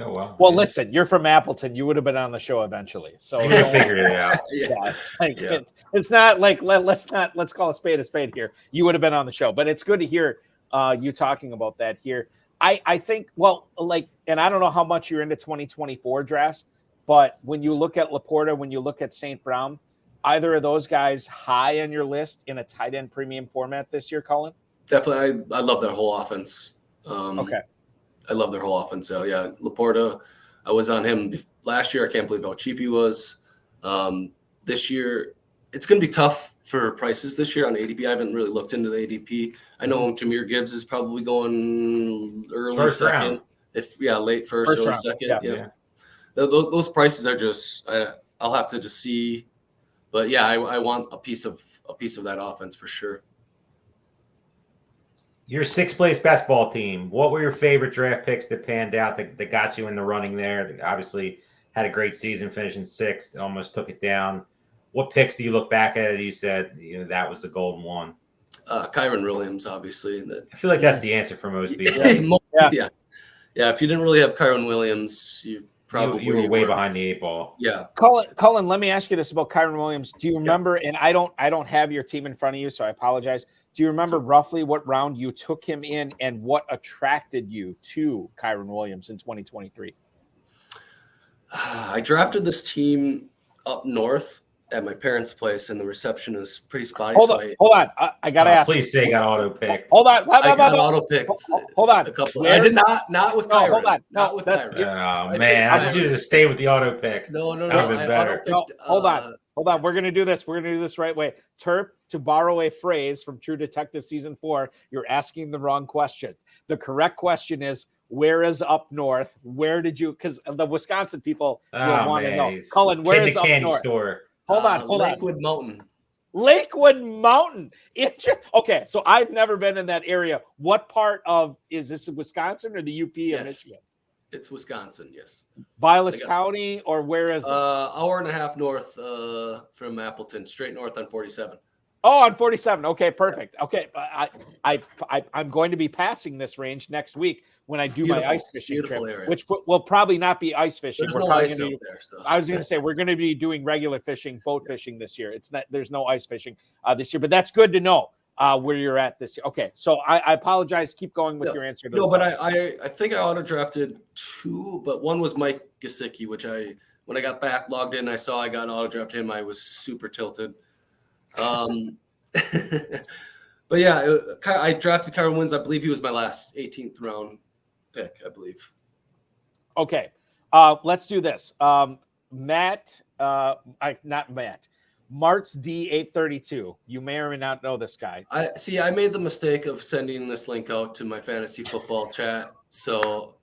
Oh, well, listen, you're from Appleton. You would have been on the show eventually. So figure it out. It's not like let's call a spade here. You would have been on the show, but it's good to hear you talking about that here. I think, and I don't know how much you're into 2024 drafts, but when you look at Laporta, when you look at St. Brown, either of those guys high on your list in a tight end premium format this year, Colin? Definitely. I love that whole offense. Okay. I love their whole offense. So yeah, Laporta, I was on him last year. I can't believe how cheap he was. This year, it's going to be tough for prices this year on ADP. I haven't really looked into the ADP. I know Jahmyr Gibbs is probably going early first second. Round. Late first early round. second. Yeah. Those prices are just. I'll have to just see, but yeah, I want a piece of that offense for sure. Your sixth place best ball team. What were your favorite draft picks that panned out that got you in the running there? That obviously had a great season, finishing sixth, almost took it down. What picks do you look back at it? You said that was the golden one. Kyron Williams, obviously. I feel like that's the answer for most people. Yeah. If you didn't really have Kyron Williams, you were way behind the 8 ball. Yeah. Colin, let me ask you this about Kyron Williams. Do you remember? And I don't have your team in front of you, so I apologize. Do you remember roughly what round you took him in and what attracted you to Kyron Williams in 2023? I drafted this team up north at my parents' place, and the reception is pretty spotty. Hold on. I got to ask. Please say you got auto-picked. Hold on. I got auto-picked. Hold on. I did not with Kyron. Hold on. Not with Kyron. Oh, man. I just need to stay with the auto-pick. No. That would have been better. Hold on. We're going to do this. We're going to do this right way. Terp, to borrow a phrase from True Detective Season 4, you're asking the wrong question. The correct question is, where is up north? Where did you – because the Wisconsin people will want to know. Colin, where is up north? Store. Hold on. Lakewood Mountain. Lakewood Mountain. Okay, so I've never been in that area. What part of – is this Wisconsin or the UP of Michigan? It's Wisconsin, yes. Vilas County, or where is this? Hour and a half north from Appleton, straight north on 47. Oh, on 47. Okay, perfect. Okay, I'm going to be passing this range next week when I do my ice fishing trip, area. which will probably not be ice fishing. There's no ice out there. So. I was going to say we're going to be doing regular fishing, boat fishing this year. There's no ice fishing this year, but that's good to know where you're at this year. Okay, so I apologize. Keep going with your answer. But I think I auto drafted 2, but one was Mike Gesicki, which when I got back logged in, I saw I got auto drafted him. I was super tilted. But yeah, I drafted Kyron Williams. I believe he was my last 18th round pick, I believe. Okay. Let's do this. Matt, not Matt. Mart's D832. You may or may not know this guy. I made the mistake of sending this link out to my fantasy football chat. So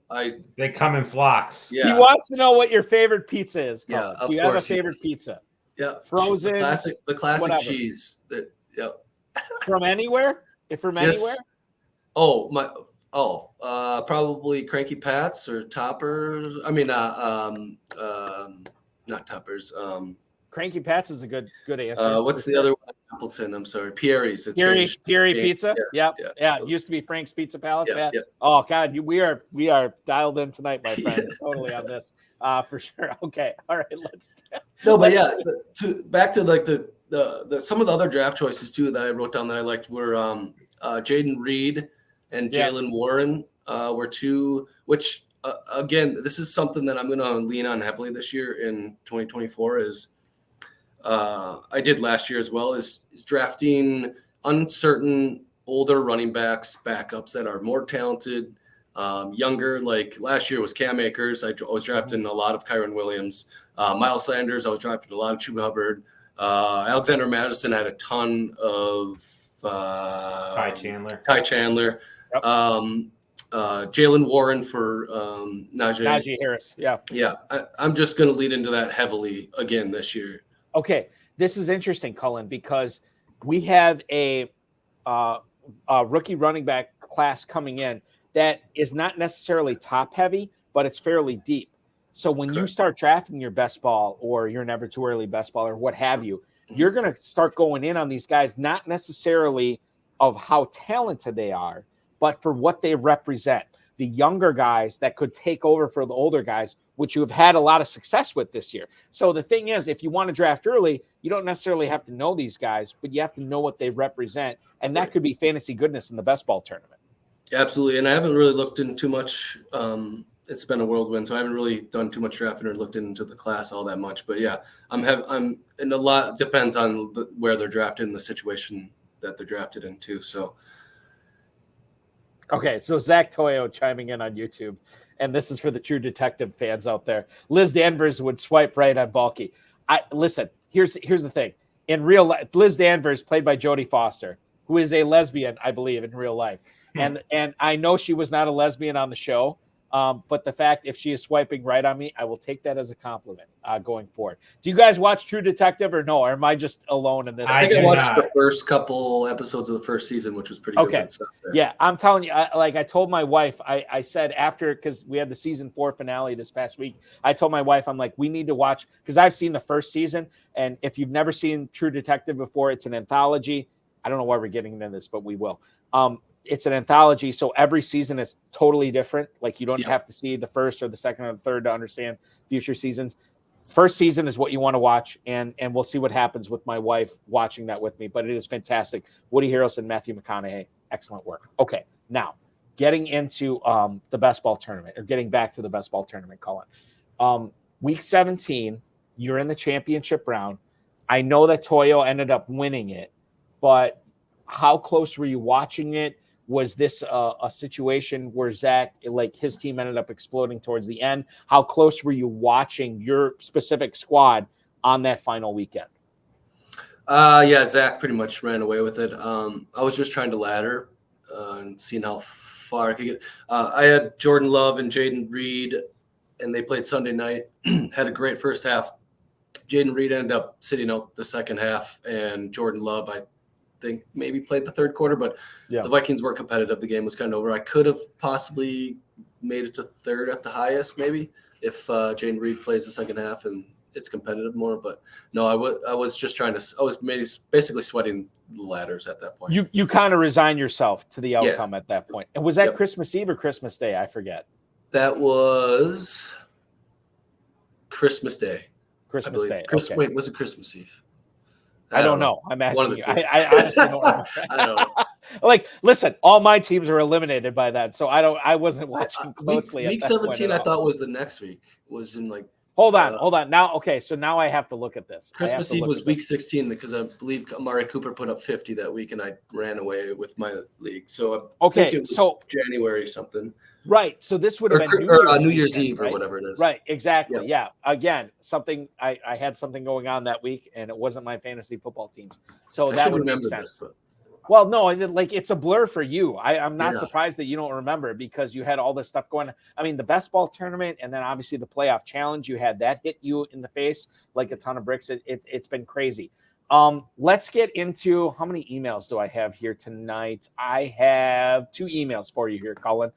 they come in flocks. Yeah. He wants to know what your favorite pizza is. Colin. Yeah. Do you have a favorite pizza? Yeah. Frozen. The classic whatever. Cheese. Yep. From anywhere? Anywhere? Probably Cranky Pat's or Toppers. I mean, not Toppers. Cranky Pat's is a good answer. What's the other one? Appleton. I'm sorry, Pierre's. Pierre Pizza. Yeah. It used to be Frank's Pizza Palace. Yeah. Oh God, we are dialed in tonight, my friend. Totally on this, for sure. Okay, all right. Back to like the some of the other draft choices too that I wrote down that I liked were Jaden Reed and Jalen Warren were 2. Which again, this is something that I'm going to lean on heavily this year in 2024. Is I did last year as well, is drafting uncertain older running backups that are more talented, younger. Like last year was Cam Akers. I was drafting a lot of Kyron Williams, Miles Sanders. I was drafting a lot of Chuba Hubbard. Alexander Madison had a ton of Ty Chandler. Yep. Jalen Warren for Najee Harris. Yeah. Yeah, I'm just going to lead into that heavily again this year. Okay. This is interesting, Cullen, because we have a rookie running back class coming in that is not necessarily top heavy, but it's fairly deep. So when you start drafting your best ball or your never too early best ball or what have you, you're going to start going in on these guys, not necessarily of how talented they are, but for what they represent. The younger guys that could take over for the older guys, which you have had a lot of success with this year. So the thing is, if you want to draft early, you don't necessarily have to know these guys, but you have to know what they represent. And that could be fantasy goodness in the best ball tournament. Absolutely. And I haven't really looked into too much. It's been a whirlwind, so I haven't really done too much drafting or looked into the class all that much. But yeah, I'm and a lot depends on where they're drafted and the situation that they're drafted into. So. Okay, so Zach Toyo chiming in on YouTube, and this is for the true detective fans out there. Liz Danvers would swipe right on Balky. Listen. Here's the thing. In real life, Liz Danvers, played by Jodie Foster, who is a lesbian, I believe, in real life, and I know she was not a lesbian on the show. But the fact if she is swiping right on me, I will take that as a compliment going forward. Do you guys watch True Detective or no? Or am I just alone in this? I think I watched the first couple episodes of the first season, which was pretty good. Okay. Yeah, I'm telling you, I told my wife, I said after, because we had the season 4 finale this past week, I told my wife, I'm like, we need to watch, because I've seen the first season. And if you've never seen True Detective before, it's an anthology. I don't know why we're getting into this, but we will. It's an anthology, so every season is totally different. Like you don't have to see the first or the second or the third to understand future seasons. First season is what you want to watch, and we'll see what happens with my wife watching that with me. But it is fantastic. Woody Harrelson, Matthew McConaughey, excellent work. Okay, now getting into the best ball tournament, or getting back to the best ball tournament, Colin. Week 17, you're in the championship round. I know that Toyo ended up winning it, but how close were you watching it? Was this a situation where Zach, like his team ended up exploding towards the end? How close were you watching your specific squad on that final weekend? Yeah, Zach pretty much ran away with it. I was just trying to ladder and seeing how far I could get. I had Jordan Love and Jaden Reed, and they played Sunday night. Had a great first half. Jaden Reed ended up sitting out the second half, and Jordan Love, I think maybe played the third quarter, but the Vikings were competitive. The game was kind of over. I could have possibly made it to third at the highest, maybe, if Jaden Reed plays the second half and it's competitive more. But no, I was just trying to. I was basically sweating the ladders at that point. You kind of resign yourself to the outcome at that point. And was that Christmas Eve or Christmas Day? I forget. That was Christmas Day. Christmas Day. Okay. Wait, was it Christmas Eve? I don't know. I'm asking you. I honestly don't remember. I don't know. Like, listen, all my teams are eliminated by that, so I wasn't watching closely. Week 17, I thought was the next week. Was in like. Hold on. Now, okay, so now I have to look at this. Christmas Eve was week 16 because I believe Amari Cooper put up 50 that week, and I ran away with my league. So I think it was January something. Right. So this would have been New Year's Eve or whatever it is. Right. Exactly. Yeah. Again, I had something going on that week, and it wasn't my fantasy football teams. So that would make sense. This, but... Well, no, like it's a blur for you. I'm not surprised that you don't remember because you had all this stuff going on. I mean, the best ball tournament, and then obviously the playoff challenge. You had that hit you in the face like a ton of bricks. It's been crazy. Let's get into how many emails do I have here tonight? I have 2 emails for you here, Cullen.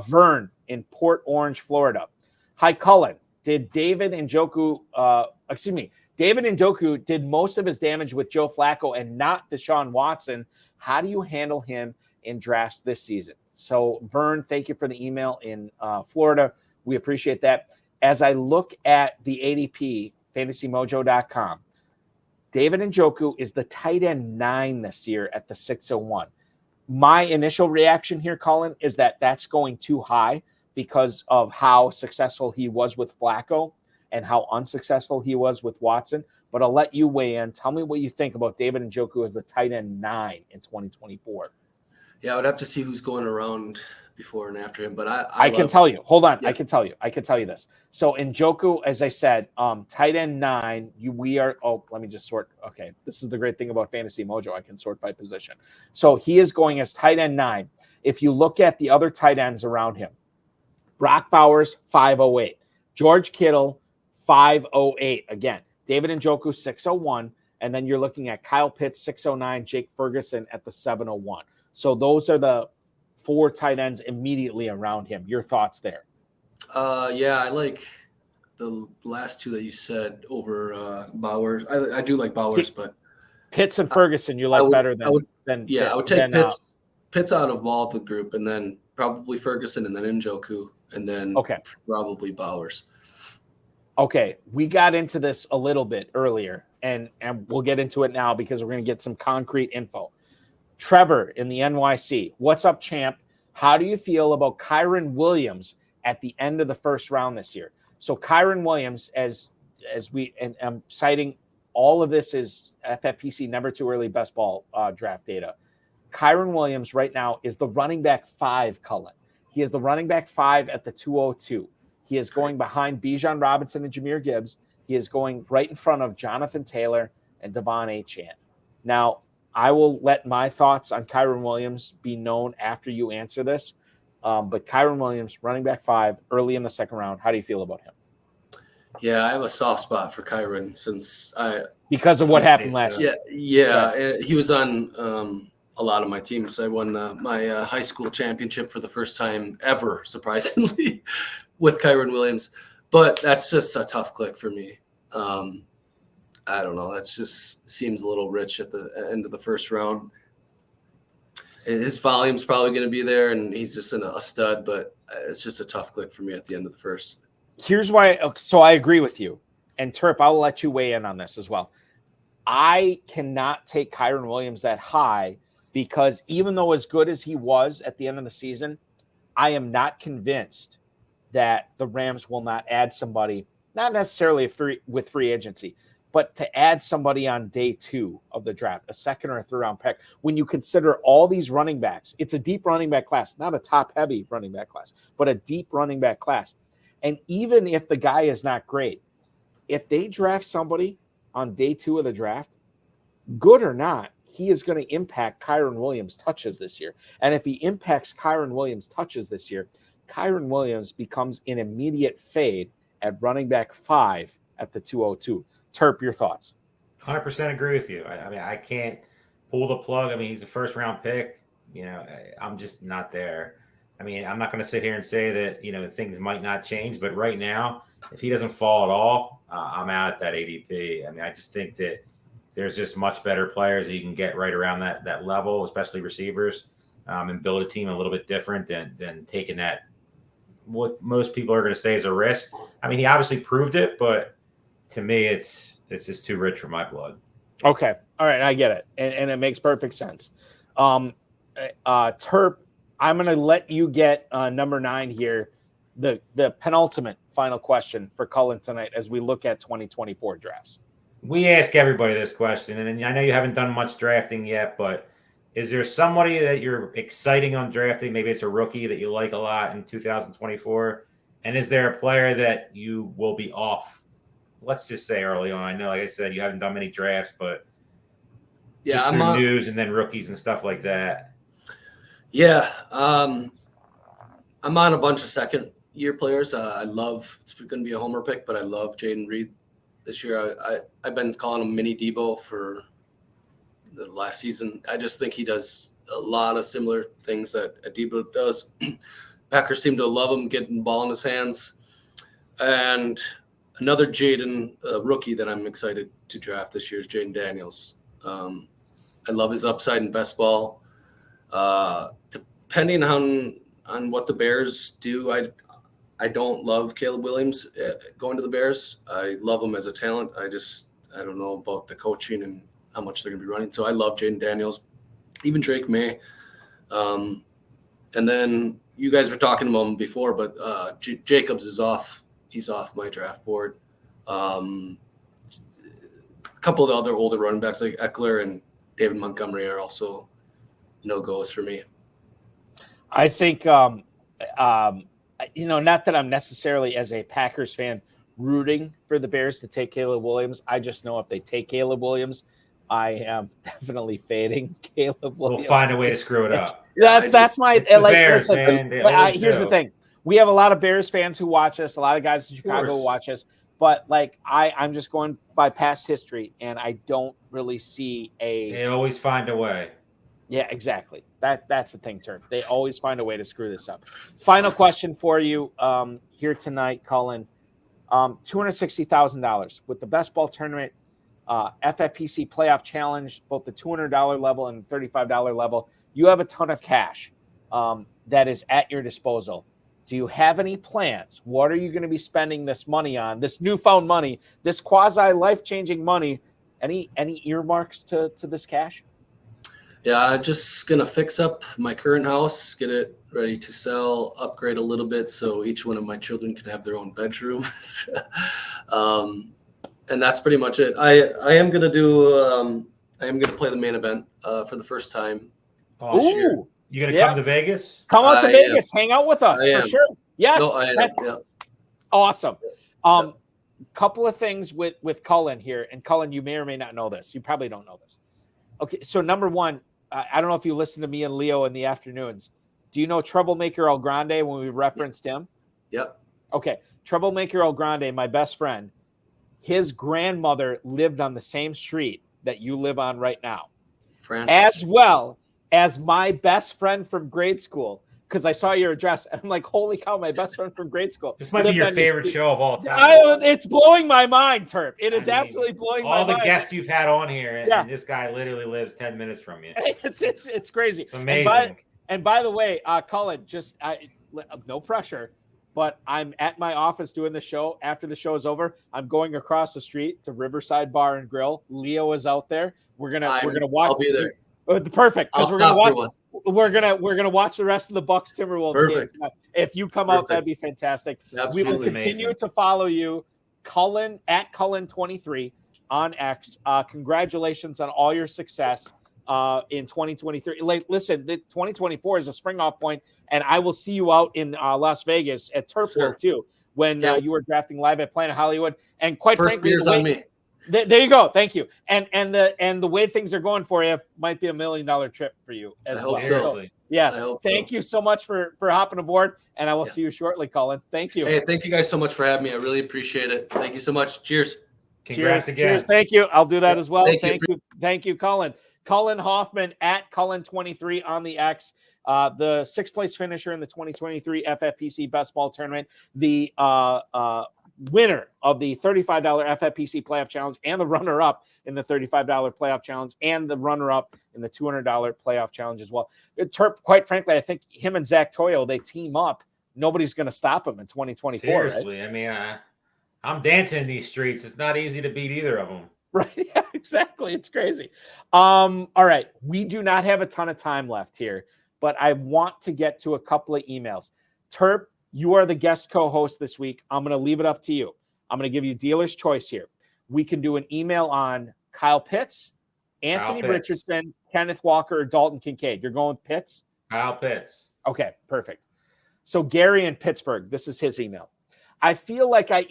Vern in Port Orange, Florida. Hi, Cullen. David Njoku did most of his damage with Joe Flacco and not Deshaun Watson. How do you handle him in drafts this season? So, Vern, thank you for the email in Florida. We appreciate that. As I look at the ADP, fantasymojo.com, David Njoku is the tight end 9 this year at the 601. My initial reaction here, Colin, is that that's going too high because of how successful he was with Flacco and how unsuccessful he was with Watson. But I'll let you weigh in. Tell me what you think about David Njoku as the tight end 9 in 2024. Yeah, I would have to see who's going around before and after him, but I can tell you. Hold on. Yeah. I can tell you this. So Njoku, as I said, tight end 9, let me just sort. Okay. This is the great thing about Fantasy Mojo. I can sort by position. So he is going as tight end 9. If you look at the other tight ends around him, Brock Bowers, 508. George Kittle, 508. Again, David Njoku, 601. And then you're looking at Kyle Pitts, 609, Jake Ferguson at the 701. So those are the 4 tight ends immediately around him. Your thoughts there? Yeah, I like the last 2 that you said over Bowers. I do like Bowers, but Pitts and Ferguson you like better than. I would take Pitts out of all the group, and then probably Ferguson, and then Njoku, and then probably Bowers. Okay, we got into this a little bit earlier, and we'll get into it now because we're going to get some concrete info. Trevor in the NYC, what's up, champ? How do you feel about Kyren Williams at the end of the first round this year? So Kyren Williams, as we and I'm citing all of this is FFPC never too early best ball draft data. Kyren Williams right now is the running back 5, Cullen. He is the running back 5 at the 202. He is going behind Bijan Robinson and Jahmyr Gibbs. He is going right in front of Jonathan Taylor and Devon Achane. Now, I will let my thoughts on Kyren Williams be known after you answer this. But Kyren Williams, running back 5, early in the second round. How do you feel about him? Yeah, I have a soft spot for Kyren because of what happened last year. Yeah. He was on a lot of my teams. I won my high school championship for the first time ever, surprisingly, with Kyren Williams. But that's just a tough click for me. I don't know. That just seems a little rich at the end of the first round. His volume's probably going to be there, and he's just a stud, but it's just a tough click for me at the end of the first. Here's why. So I agree with you. And Terp, I'll let you weigh in on this as well. I cannot take Kyren Williams that high because even though as good as he was at the end of the season, I am not convinced that the Rams will not add somebody, not necessarily with free agency, but to add somebody on day 2 of the draft, a second or a third round pick. When you consider all these running backs, it's a deep running back class, not a top heavy running back class, but a deep running back class. And even if the guy is not great, if they draft somebody on day 2 of the draft, good or not, he is going to impact Kyren Williams' touches this year. And if he impacts Kyren Williams' touches this year, Kyren Williams becomes an immediate fade at running back 5 at the 202. Terp, your thoughts? 100% agree with you. I mean, I can't pull the plug. I mean, he's a first-round pick. I'm just not there. I mean, I'm not going to sit here and say that, things might not change. But right now, if he doesn't fall at all, I'm out at that ADP. I mean, I just think that there's just much better players that you can get right around that level, especially receivers, and build a team a little bit different than taking that, what most people are going to say is a risk. I mean, he obviously proved it, but to me, it's just too rich for my blood. Okay. All right. I get it. And it makes perfect sense. Terp, I'm going to let you get number 9 here. The penultimate final question for Cullen tonight as we look at 2024 drafts. We ask everybody this question, and I know you haven't done much drafting yet, but is there somebody that you're exciting on drafting? Maybe it's a rookie that you like a lot in 2024. And is there a player that you will be off? Let's just say early on. I know, like I said, you haven't done many drafts, but just through news and then rookies and stuff like that. Yeah. I'm on a bunch of second-year players. It's going to be a homer pick, but I love Jaden Reed this year. I've been calling him Mini Debo for the last season. I just think he does a lot of similar things that Debo does. Packers seem to love him getting the ball in his hands. And another Jaden rookie that I'm excited to draft this year is Jaden Daniels. I love his upside in best ball. Depending on what the Bears do, I don't love Caleb Williams going to the Bears. I love him as a talent. I don't know about the coaching and how much they're going to be running. So I love Jaden Daniels, even Drake May. And then you guys were talking about him before, but Jacobs is off. He's off my draft board. A couple of the other older running backs like Eckler and David Montgomery are also no-goes for me. I think Not that I'm necessarily as a Packers fan rooting for the Bears to take Caleb Williams. I just know if they take Caleb Williams, I am definitely fading Caleb Williams. We'll find a way to screw it up. That's my it's the Bears, listen, man. They always here's do. the thing. We have a lot of Bears fans who watch us, a lot of guys in Chicago who watch us, but I'm just going by past history, and I don't really see They always find a way. Yeah, exactly. That's the thing, Terp. They always find a way to screw this up. Final question for you here tonight, Kullin. $260,000 with the best ball tournament, FFPC playoff challenge, both the $200 level and the $35 level. You have a ton of cash that is at your disposal. Do you have any plans? What are you going to be spending this money on? This newfound money, this quasi life-changing money. Any earmarks to this cash? Yeah, I'm just going to fix up my current house, get it ready to sell, upgrade a little bit so each one of my children can have their own bedrooms. And that's pretty much it. I am going to play the main event for the first time this year. You going to come to Vegas? Come out to Vegas. Hang out with us for sure. Yes. No, that's awesome. Couple of things with Kullin here. And Kullin, you may or may not know this. You probably don't know this. Okay, so number one, I don't know if you listen to me and Leo in the afternoons. Do you know Troublemaker El Grande when we referenced him? Yep. Okay, Troublemaker El Grande, my best friend, his grandmother lived on the same street that you live on right now. Francis. As well as my best friend from grade school, because I saw your address, and I'm like, holy cow, my best friend from grade school. This might be your favorite show of all time. It's blowing my mind, Terp. It is absolutely blowing my mind. All the guests you've had on here, and this guy literally lives 10 minutes from you. It's crazy. It's amazing. And by the way, Kullin, no pressure, but I'm at my office doing the show. After the show is over, I'm going across the street to Riverside Bar and Grill. Leo is out there. We're gonna watch. I'll be there. Perfect. I'll stop for one. We're gonna watch the rest of the Bucks Timberwolves games. If you come out, that'd be fantastic. Absolutely. We will continue to follow you, Kullin at Kullin23 on X. Congratulations on all your success in 2023. Listen, the 2024 is a spring off point, and I will see you out in Las Vegas at Terp World too when you were drafting live at Planet Hollywood. And quite frankly, beer's on me. There you go. Thank you. And the way things are going for you might be $1 million trip for you as well. So, yes. Thank you so much for hopping aboard, and I will see you shortly, Kullin. Thank you. Hey, thank you guys so much for having me. I really appreciate it. Thank you so much. Cheers. Congrats again. Cheers. Thank you. I'll do that as well. Thank you, Kullin. Kullin Hoffman at Kullin23 on the X. The sixth place finisher in the 2023 FFPC Best Ball Tournament. The winner of the $35 FFPC Playoff Challenge and the runner-up in the $35 Playoff Challenge and the runner-up in the $200 Playoff Challenge as well. Terp, quite frankly, I think him and Zach Toyo, they team up. Nobody's going to stop him in 2024. Seriously, right? I mean, I'm dancing in these streets. It's not easy to beat either of them. Right, yeah, exactly. It's crazy. All right, we do not have a ton of time left here, but I want to get to a couple of emails. Terp, you are the guest co-host this week. I'm going to leave it up to you. I'm going to give you dealer's choice here. We can do an email on Kyle Pitts, Anthony Richardson, Kenneth Walker, or Dalton Kincaid. You're going with Pitts? Kyle Pitts. Okay, perfect. So Gary in Pittsburgh, this is his email. I feel like I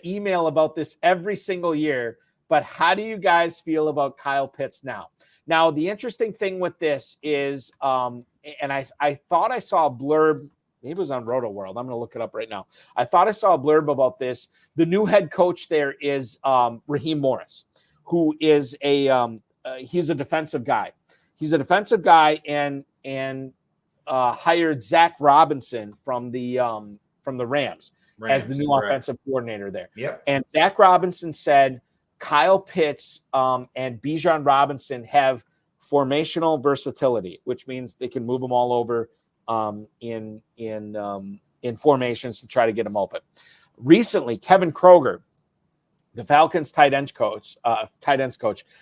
email about this every single year, but how do you guys feel about Kyle Pitts now? Now, the interesting thing with this is, and I thought I saw a blurb. Maybe it was on Roto World. I'm going to look it up right now. I thought I saw a blurb about this. The new head coach there is Raheem Morris, who is he's a defensive guy. He's a defensive guy and hired Zach Robinson from the Rams as the new offensive coordinator there. Yep. And Zach Robinson said Kyle Pitts and Bijan Robinson have formational versatility, which means they can move them all over in formations to try to get them open. Recently, Kevin Kroger, the Falcons tight ends coach,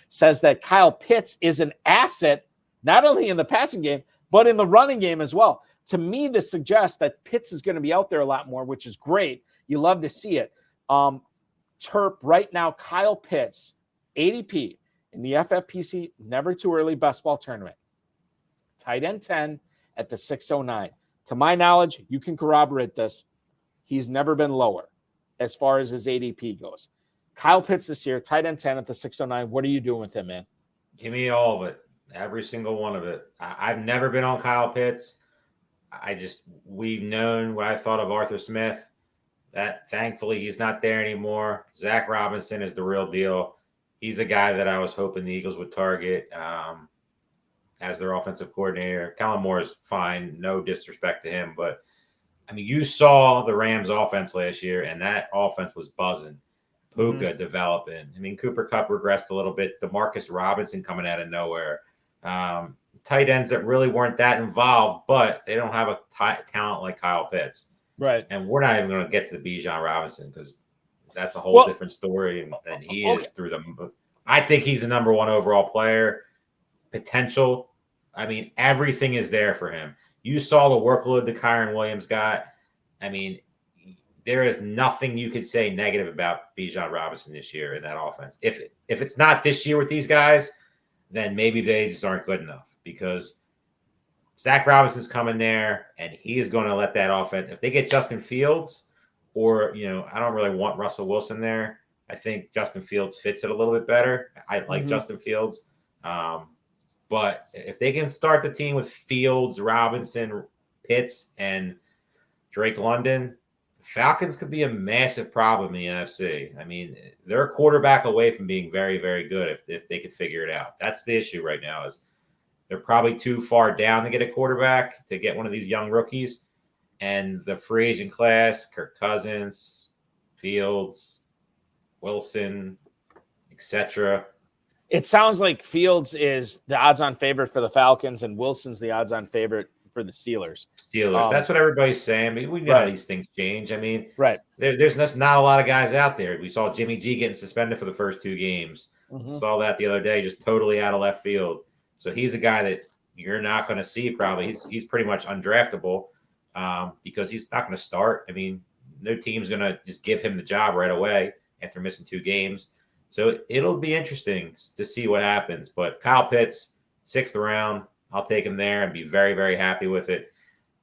says that Kyle Pitts is an asset not only in the passing game but in the running game as well. To me, this suggests that Pitts is going to be out there a lot more, which is great. You love to see it. Terp, right now, Kyle Pitts, ADP in the FFPC Never Too Early Best Ball Tournament. Tight end 10 at the 609. To my knowledge, you can corroborate this. He's never been lower as far as his ADP goes. Kyle Pitts this year, tight end 10 at the 609. What are you doing with him, man? Give me all of it. Every single one of it. I've never been on Kyle Pitts. We've known what I thought of Arthur Smith. That thankfully he's not there anymore. Zach Robinson is the real deal. He's a guy that I was hoping the Eagles would target as their offensive coordinator. Kellen Moore is fine. No disrespect to him. But, I mean, you saw the Rams offense last year, and that offense was buzzing. Puka developing. I mean, Cooper Kupp regressed a little bit. DeMarcus Robinson coming out of nowhere. Tight ends that really weren't that involved, but they don't have a talent like Kyle Pitts. Right. And we're not even going to get to the Bijan Robinson because that's a whole different story. And he is through the – I think he's the number one overall player. Potential. I mean, everything is there for him. You saw the workload that Kyron Williams got. I mean, there is nothing you could say negative about Bijan Robinson this year in that offense. If it's not this year with these guys, then maybe they just aren't good enough because Zach Robinson's coming there and he is going to let that offense. If they get Justin Fields or, I don't really want Russell Wilson there. I think Justin Fields fits it a little bit better. I like Justin Fields. But if they can start the team with Fields, Robinson, Pitts, and Drake London, the Falcons could be a massive problem in the NFC. I mean, they're a quarterback away from being very, very good if they could figure it out. That's the issue right now is they're probably too far down to get a quarterback, to get one of these young rookies. And the free agent class, Kirk Cousins, Fields, Wilson, etc. It sounds like Fields is the odds-on favorite for the Falcons and Wilson's the odds-on favorite for the Steelers. That's what everybody's saying. I mean, we know how these things change. I mean, there's just not a lot of guys out there. We saw Jimmy G getting suspended for the first 2 games. Saw that the other day, just totally out of left field. So he's a guy that you're not going to see probably. He's pretty much undraftable because he's not going to start. I mean, no team's going to just give him the job right away after missing 2 games. So it'll be interesting to see what happens. But Kyle Pitts, 6th round, I'll take him there and be very, very happy with it.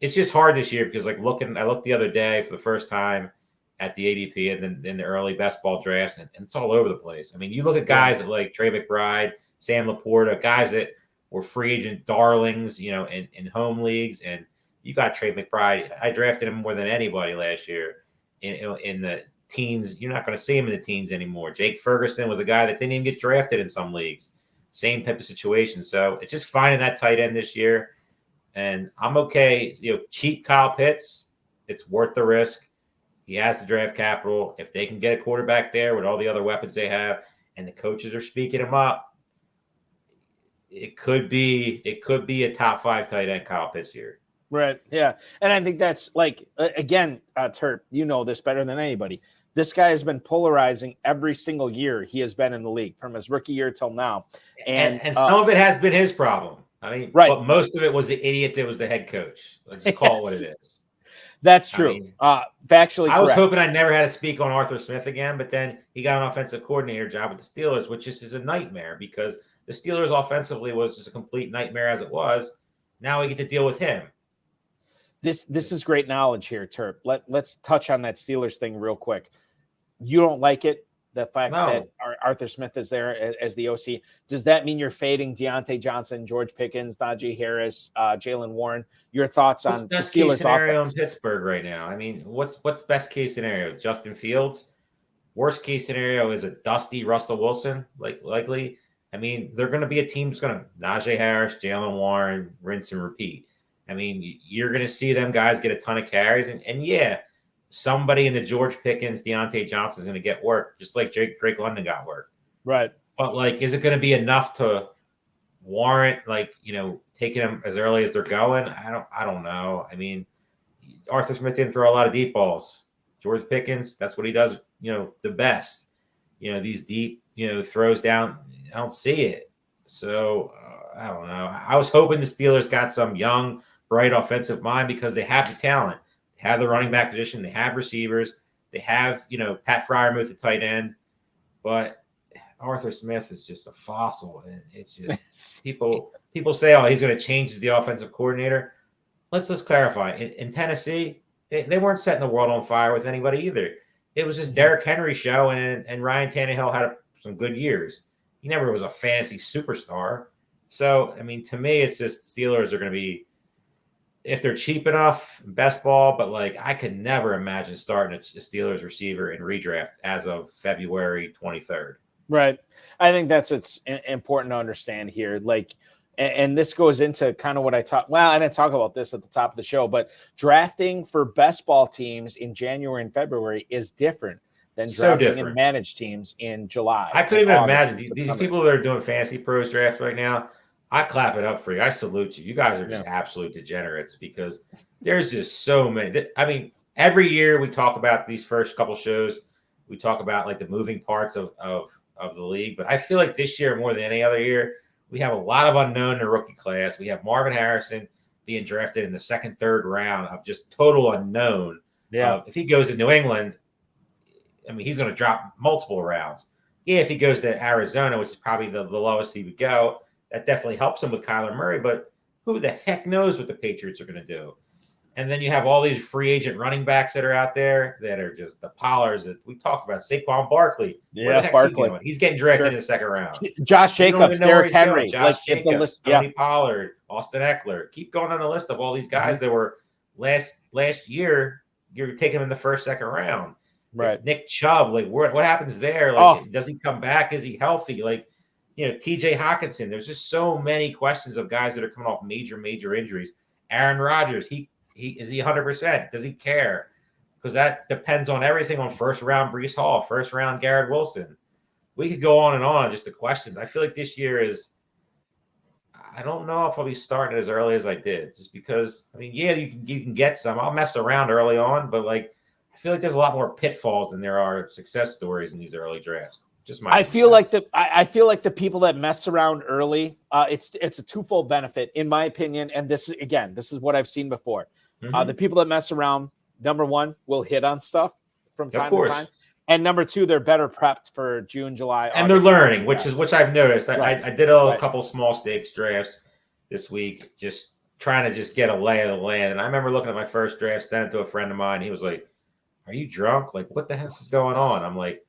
It's just hard this year because I looked the other day for the first time at the ADP and then in the early best ball drafts, and it's all over the place. I mean, you look at guys like Trey McBride, Sam Laporta, guys that were free agent darlings, in home leagues, and you got Trey McBride. I drafted him more than anybody last year in the teens. You're not going to see him in the teens anymore. Jake Ferguson was a guy that didn't even get drafted in some leagues. Same type of situation. So it's just finding that tight end this year. And I'm okay. Cheap Kyle Pitts, it's worth the risk. He has the draft capital. If they can get a quarterback there with all the other weapons they have, and the coaches are speaking him up, it could be a top 5 tight end Kyle Pitts here. Right. Yeah. And I think that's again, Terp, you know this better than anybody. This guy has been polarizing every single year he has been in the league from his rookie year till now. And some of it has been his problem. I mean, but most of it was the idiot that was the head coach. Let's just call it what it is. That's true. Factually I was correct. hoping I never had to speak on Arthur Smith again, but then he got an offensive coordinator job with the Steelers, which just is a nightmare because the Steelers offensively was just a complete nightmare as it was. Now we get to deal with him. This is great knowledge here, Terp. Let's touch on that Steelers thing real quick. You don't like it, the fact that Arthur Smith is there as the OC. Does that mean you're fading Deontay Johnson, George Pickens, Najee Harris, Jalen Warren? Your thoughts on the Steelers scenario offense? in Pittsburgh right now? I mean, what's best case scenario? Justin Fields. Worst case scenario is a dusty Russell Wilson, likely. I mean, they're going to be a team that's going to Najee Harris, Jalen Warren, rinse and repeat. I mean, you're going to see them guys get a ton of carries, and yeah. Somebody in the George Pickens, Deontay Johnson is going to get work, just like Drake London got work. Right. But, is it going to be enough to warrant, taking them as early as they're going? I don't know. I mean, Arthur Smith didn't throw a lot of deep balls. George Pickens, that's what he does, the best. These deep, throws down, I don't see it. So, I don't know. I was hoping the Steelers got some young, bright offensive mind because they have the talent. Have the running back position, they have receivers, they have, Pat Freiermuth at tight end, but Arthur Smith is just a fossil, and it's just people say, oh, he's going to change as the offensive coordinator. let's just clarify. In Tennessee, they weren't setting the world on fire with anybody either. It was just Derrick Henry show, and Ryan Tannehill had some good years. He never was a fantasy superstar. So, I mean, to me, it's just Steelers are going to be, if they're cheap enough, best ball. But, like, I could never imagine starting a Steelers receiver in redraft as of February 23rd. Right. I think that's what's important to understand here. Like, and this goes into kind of what I talk. Well, I didn't talk about this at the top of the show, but drafting for best ball teams in January and February is different than drafting and managed teams in July. I couldn't even imagine these people that are doing fantasy pros drafts right now. I clap it up for you. I salute you. You guys are just absolute degenerates because there's just so many. I mean, every year we talk about these first couple shows. We talk about like the moving parts of the league, but I feel like this year more than any other year, we have a lot of unknown in the rookie class. We have Marvin Harrison being drafted in the second, third round of just total unknown. Yeah. If he goes to New England, I mean, he's going to drop multiple rounds. Yeah, if he goes to Arizona, which is probably the lowest he would go, that definitely helps him with Kyler Murray. But who the heck knows what the Patriots are going to do? And then you have all these free agent running backs that are out there that are just the Pollards that we talked about. Saquon Barkley. Where the heck is he going? He's getting drafted in the second round. Josh Jacobs, Derrick Henry. Josh Jacobs, Tony Pollard, Austin Eckler. Keep going on the list of all these guys that were last year. You're taking them in the first, second round. Right. Nick Chubb, like what happens there? Like, does he come back? Is he healthy? Like, you know, TJ Hawkinson. There's just so many questions of guys that are coming off major injuries. Aaron Rodgers, he is he 100%? Does he care? Because that depends on everything on first round Breece Hall, first round Garrett Wilson. We could go on just the questions. I feel like this year is, I don't know if I'll be starting as early as I did, just because, I mean, yeah, you can get some. I'll mess around early on, but like, I feel like there's a lot more pitfalls than there are success stories in these early drafts. Just my. I feel like the people that mess around early, it's a twofold benefit in my opinion. And this is what I've seen before. Mm-hmm. The people that mess around, number one, will hit on stuff from time to time, and number two, they're better prepped for June, July, and they're learning, which I've noticed. Right. I did a couple small stakes drafts this week, just trying to just get a lay of the land. And I remember looking at my first draft, sent it to a friend of mine. He was like, "Are you drunk? Like, what the hell is going on?" I'm like,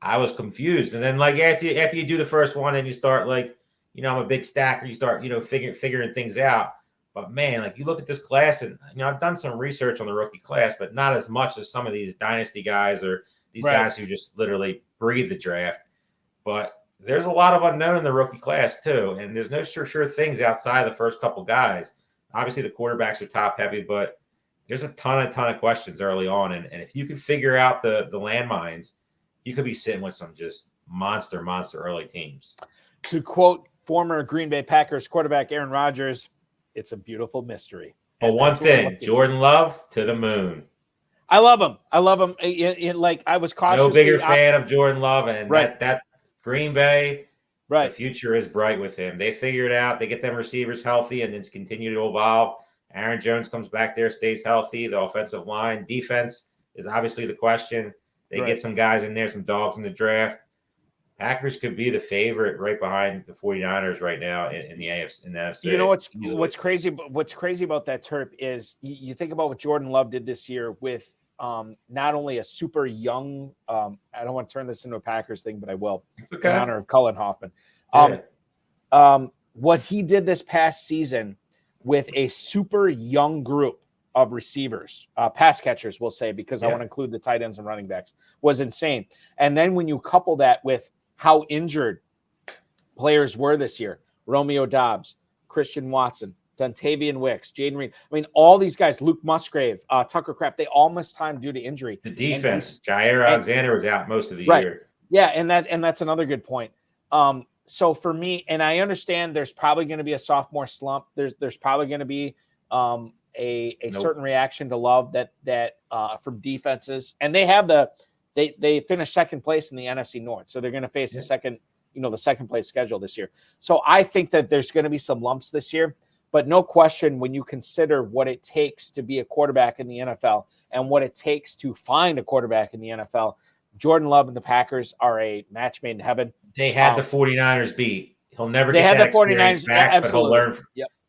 I was confused. And then like after you do the first one and you start like, you know, I'm a big stacker, you start, you know, figuring things out. But man, like you look at this class and, you know, I've done some research on the rookie class, but not as much as some of these dynasty guys or these guys who just literally breathe the draft. But there's a lot of unknown in the rookie class too. And there's no sure things outside the first couple guys. Obviously the quarterbacks are top heavy, but there's a ton of questions early on. And if you can figure out the landmines, you could be sitting with some just monster early teams. To quote former Green Bay Packers quarterback Aaron Rodgers, it's a beautiful mystery. But one thing, Jordan Love to the moon. I love him. Like I was cautious. No bigger fan of Jordan Love, and right. that Green Bay, right. The future is bright with him. They figure it out. They get them receivers healthy and then continue to evolve. Aaron Jones comes back there, stays healthy. The offensive line, defense is obviously the question. They get some guys in there, some dogs in the draft. Packers could be the favorite right behind the 49ers right now in the AFC. In the NFC. You know what's crazy? What's crazy about that, Terp, is you think about what Jordan Love did this year with not only a super young. I don't want to turn this into a Packers thing, but I will. It's okay. In honor of Kullin Hoffman. What he did this past season with a super young group of receivers, pass catchers, we'll say, because I want to include the tight ends and running backs, was insane. And then when you couple that with how injured players were this year, Romeo Doubs, Christian Watson, Dontavian Wicks, Jaden Reed, I mean, all these guys, Luke Musgrave, Tucker Kraft, they all missed time due to injury. The defense, Jair Alexander was out most of the year. Yeah, and that's another good point. So for me, and I understand there's probably going to be a sophomore slump. There's probably going to be a certain reaction to Love that from defenses, and they have they finished second place in the NFC North, so they're going to face the second place schedule this year. So I think that there's going to be some lumps this year, but no question when you consider what it takes to be a quarterback in the NFL and what it takes to find a quarterback in the NFL, Jordan Love and the Packers are a match made in heaven. They had the 49ers beat. He'll never get that the experience 49ers back, but he'll learn.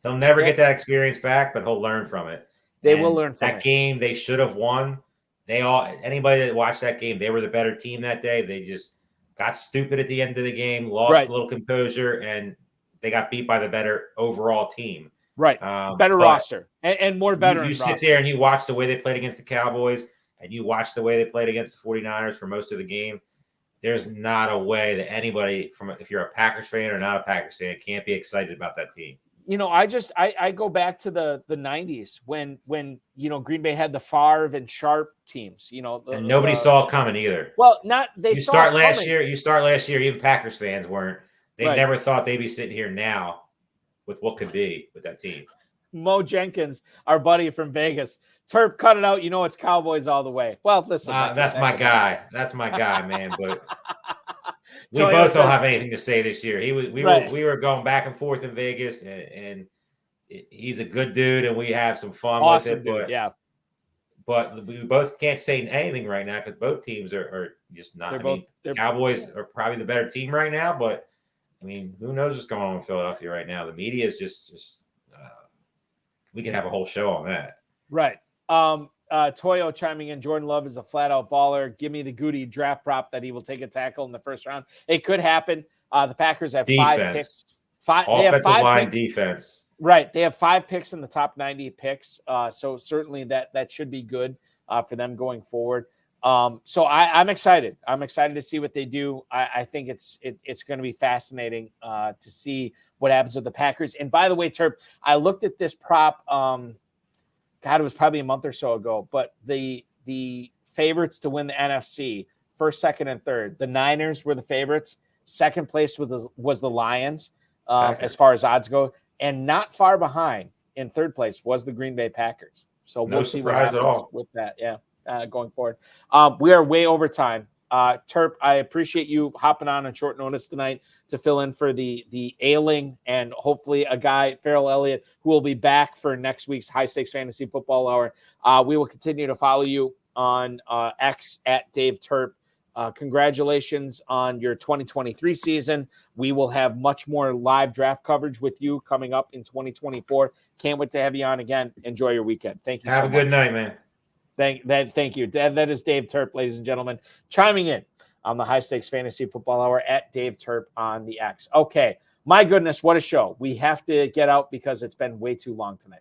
He'll never get that experience back, but he'll learn from it. They will learn from that game. They should have won. Anybody that watched that game, they were the better team that day. They just got stupid at the end of the game, lost a little composure, and they got beat by the better overall team. Right. Better roster and more veteran You sit there and you watch the way they played against the Cowboys, and you watch the way they played against the 49ers for most of the game. There's not a way that anybody, if you're a Packers fan or not a Packers fan, can't be excited about that team. I go back to the 90s when Green Bay had the Favre and Sharp teams, and nobody saw it coming either. Well, you start last year, even Packers fans weren't. They never thought they'd be sitting here now with what could be with that team. Mo Jenkins, our buddy from Vegas. Terp, cut it out. It's Cowboys all the way. Well, listen. That's my guy. That's my guy, man. But we both don't have anything to say this year. We were going back and forth in Vegas, and he's a good dude, and we have some fun with it. Dude, yeah. But we both can't say anything right now because both teams are just not. Cowboys are probably the better team right now, but who knows what's going on in Philadelphia right now? The media is just we can have a whole show on that. Right. Toyo chiming in. Jordan Love is a flat out baller. Give me the Goody draft prop that he will take a tackle in the first round. It could happen. The Packers have 5 picks. Offensive line defense. Right. They have 5 picks in the top 90 picks. So certainly that should be good for them going forward. So I'm excited. I'm excited to see what they do. I think it's going to be fascinating to see what happens with the Packers. And by the way, Terp, I looked at this prop. It was probably a month or so ago, but the favorites to win the NFC, first, second, and third, the Niners were the favorites. Second place was the Lions as far as odds go. And not far behind in third place was the Green Bay Packers. So we'll see what happens with that. Yeah. Going forward. We are way over time. Terp, I appreciate you hopping on short notice tonight to fill in for the ailing and hopefully a guy, Farrell Elliott, who will be back for next week's High Stakes Fantasy Football Hour. We will continue to follow you on X at Dave Terp. Congratulations on your 2023 season. We will have much more live draft coverage with you coming up in 2024. Can't wait to have you on again. Enjoy your weekend. Thank you. Have a good night, man. Thank you. That is Dave Terp, ladies and gentlemen, chiming in on the High Stakes Fantasy Football Hour at Dave Terp on the X. Okay, my goodness, what a show. We have to get out because it's been way too long tonight.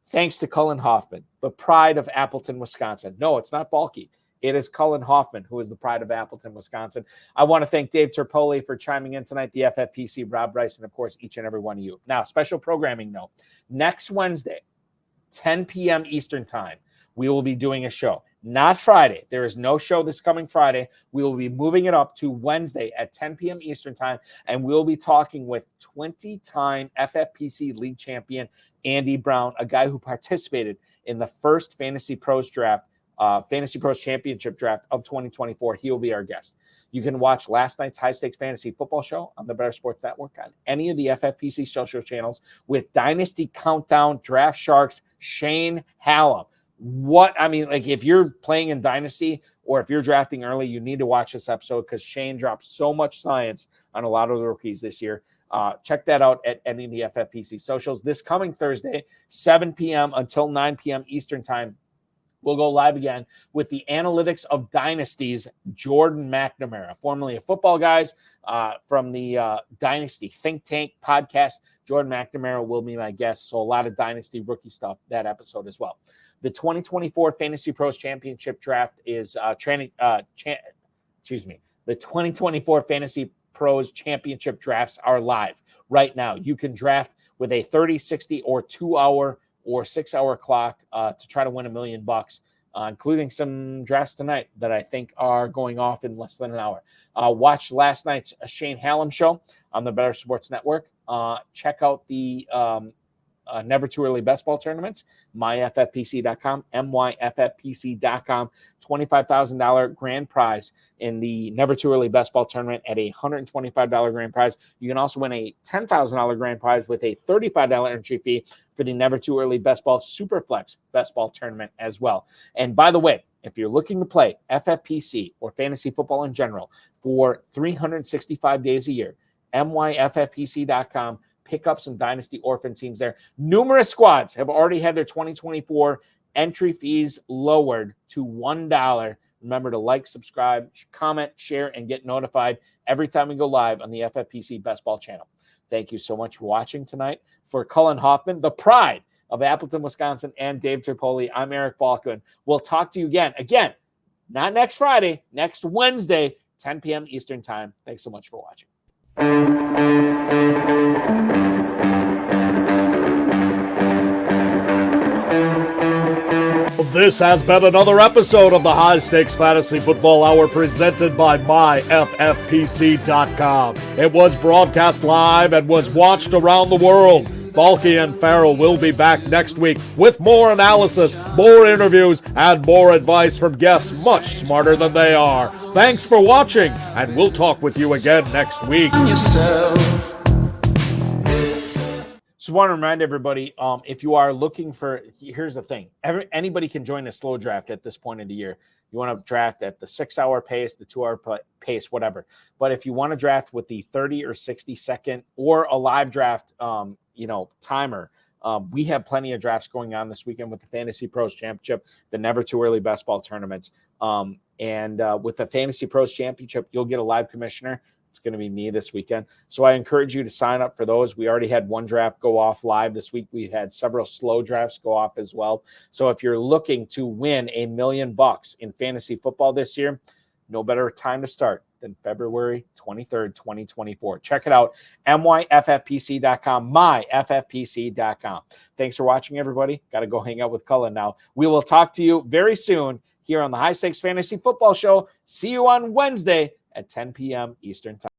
Thanks to Kullin Hoffman, the pride of Appleton, Wisconsin. No, it's not Balky. It is Kullin Hoffman, who is the pride of Appleton, Wisconsin. I want to thank Dave Terpoilli for chiming in tonight, the FFPC, Rob Bryce, and, of course, each and every one of you. Now, special programming note. Next Wednesday, 10 p.m. Eastern Time, we will be doing a show. Not Friday. There is no show this coming Friday. We will be moving it up to Wednesday at 10 p.m. Eastern Time, and we'll be talking with 20-time FFPC League champion Andy Brown, a guy who participated in the first Fantasy Pros draft, Fantasy Pros Championship draft of 2024. He will be our guest. You can watch last night's High Stakes Fantasy Football Show on the Better Sports Network on any of the FFPC social channels with Dynasty Countdown Draft Sharks Shane Hallam. If you're playing in Dynasty or if you're drafting early, you need to watch this episode because Shane drops so much science on a lot of the rookies this year. Check that out at any of the FFPC socials. This coming Thursday, 7 p.m. until 9 p.m. Eastern Time, we'll go live again with the Analytics of Dynasties, Jordan McNamara, formerly of Football Guys from the Dynasty Think Tank podcast. Jordan McNamara will be my guest, so a lot of Dynasty rookie stuff that episode as well. The 2024 Fantasy Pros Championship draft is the 2024 Fantasy Pros Championship drafts are live right now. You can draft with a 30, 60, or 2-hour or 6-hour clock to try to win $1 million, including some drafts tonight that I think are going off in less than an hour. Watch last night's Shane Hallam show on the Better Sports Network. Check out the Never Too Early Best Ball tournaments, myffpc.com, myffpc.com, $25,000 grand prize in the Never Too Early Best Ball tournament at a $125 grand prize. You can also win a $10,000 grand prize with a $35 entry fee for the Never Too Early Best Ball Superflex Best Ball tournament as well. And by the way, if you're looking to play FFPC or fantasy football in general for 365 days a year, myffpc.com, pick up some Dynasty Orphan teams there. Numerous squads have already had their 2024 entry fees lowered to $1. Remember to like, subscribe, comment, share, and get notified every time we go live on the FFPC Best Ball channel. Thank you so much for watching tonight. For Kullin Hoffman, the pride of Appleton, Wisconsin, and Dave Terpoilli, I'm Eric Balkman. We'll talk to you again, not next Friday, next Wednesday, 10 p.m. Eastern Time. Thanks so much for watching. This has been another episode of the High Stakes Fantasy Football Hour presented by myffpc.com. It was broadcast live and was watched around the world. Balky and Farrell will be back next week with more analysis, more interviews, and more advice from guests much smarter than they are. Thanks for watching, and we'll talk with you again next week. Just want to remind everybody, if you are looking for, here's the thing. Anybody can join a slow draft at this point of the year. You want to draft at the 6-hour pace, the 2-hour pace, whatever. But if you want to draft with the 30 or 60 second or a live draft, timer, we have plenty of drafts going on this weekend with the FantasyPros Championship, the Never Too Early Best Ball tournaments. And with the FantasyPros Championship, you'll get a live commissioner. It's going to be me this weekend. So I encourage you to sign up for those. We already had one draft go off live this week. We had several slow drafts go off as well. So if you're looking to win $1 million in fantasy football this year, no better time to start than February 23rd, 2024. Check it out, myffpc.com, myffpc.com. Thanks for watching, everybody. Got to go hang out with Kullin now. We will talk to you very soon here on the High Stakes Fantasy Football Show. See you on Wednesday at 10 p.m. Eastern Time.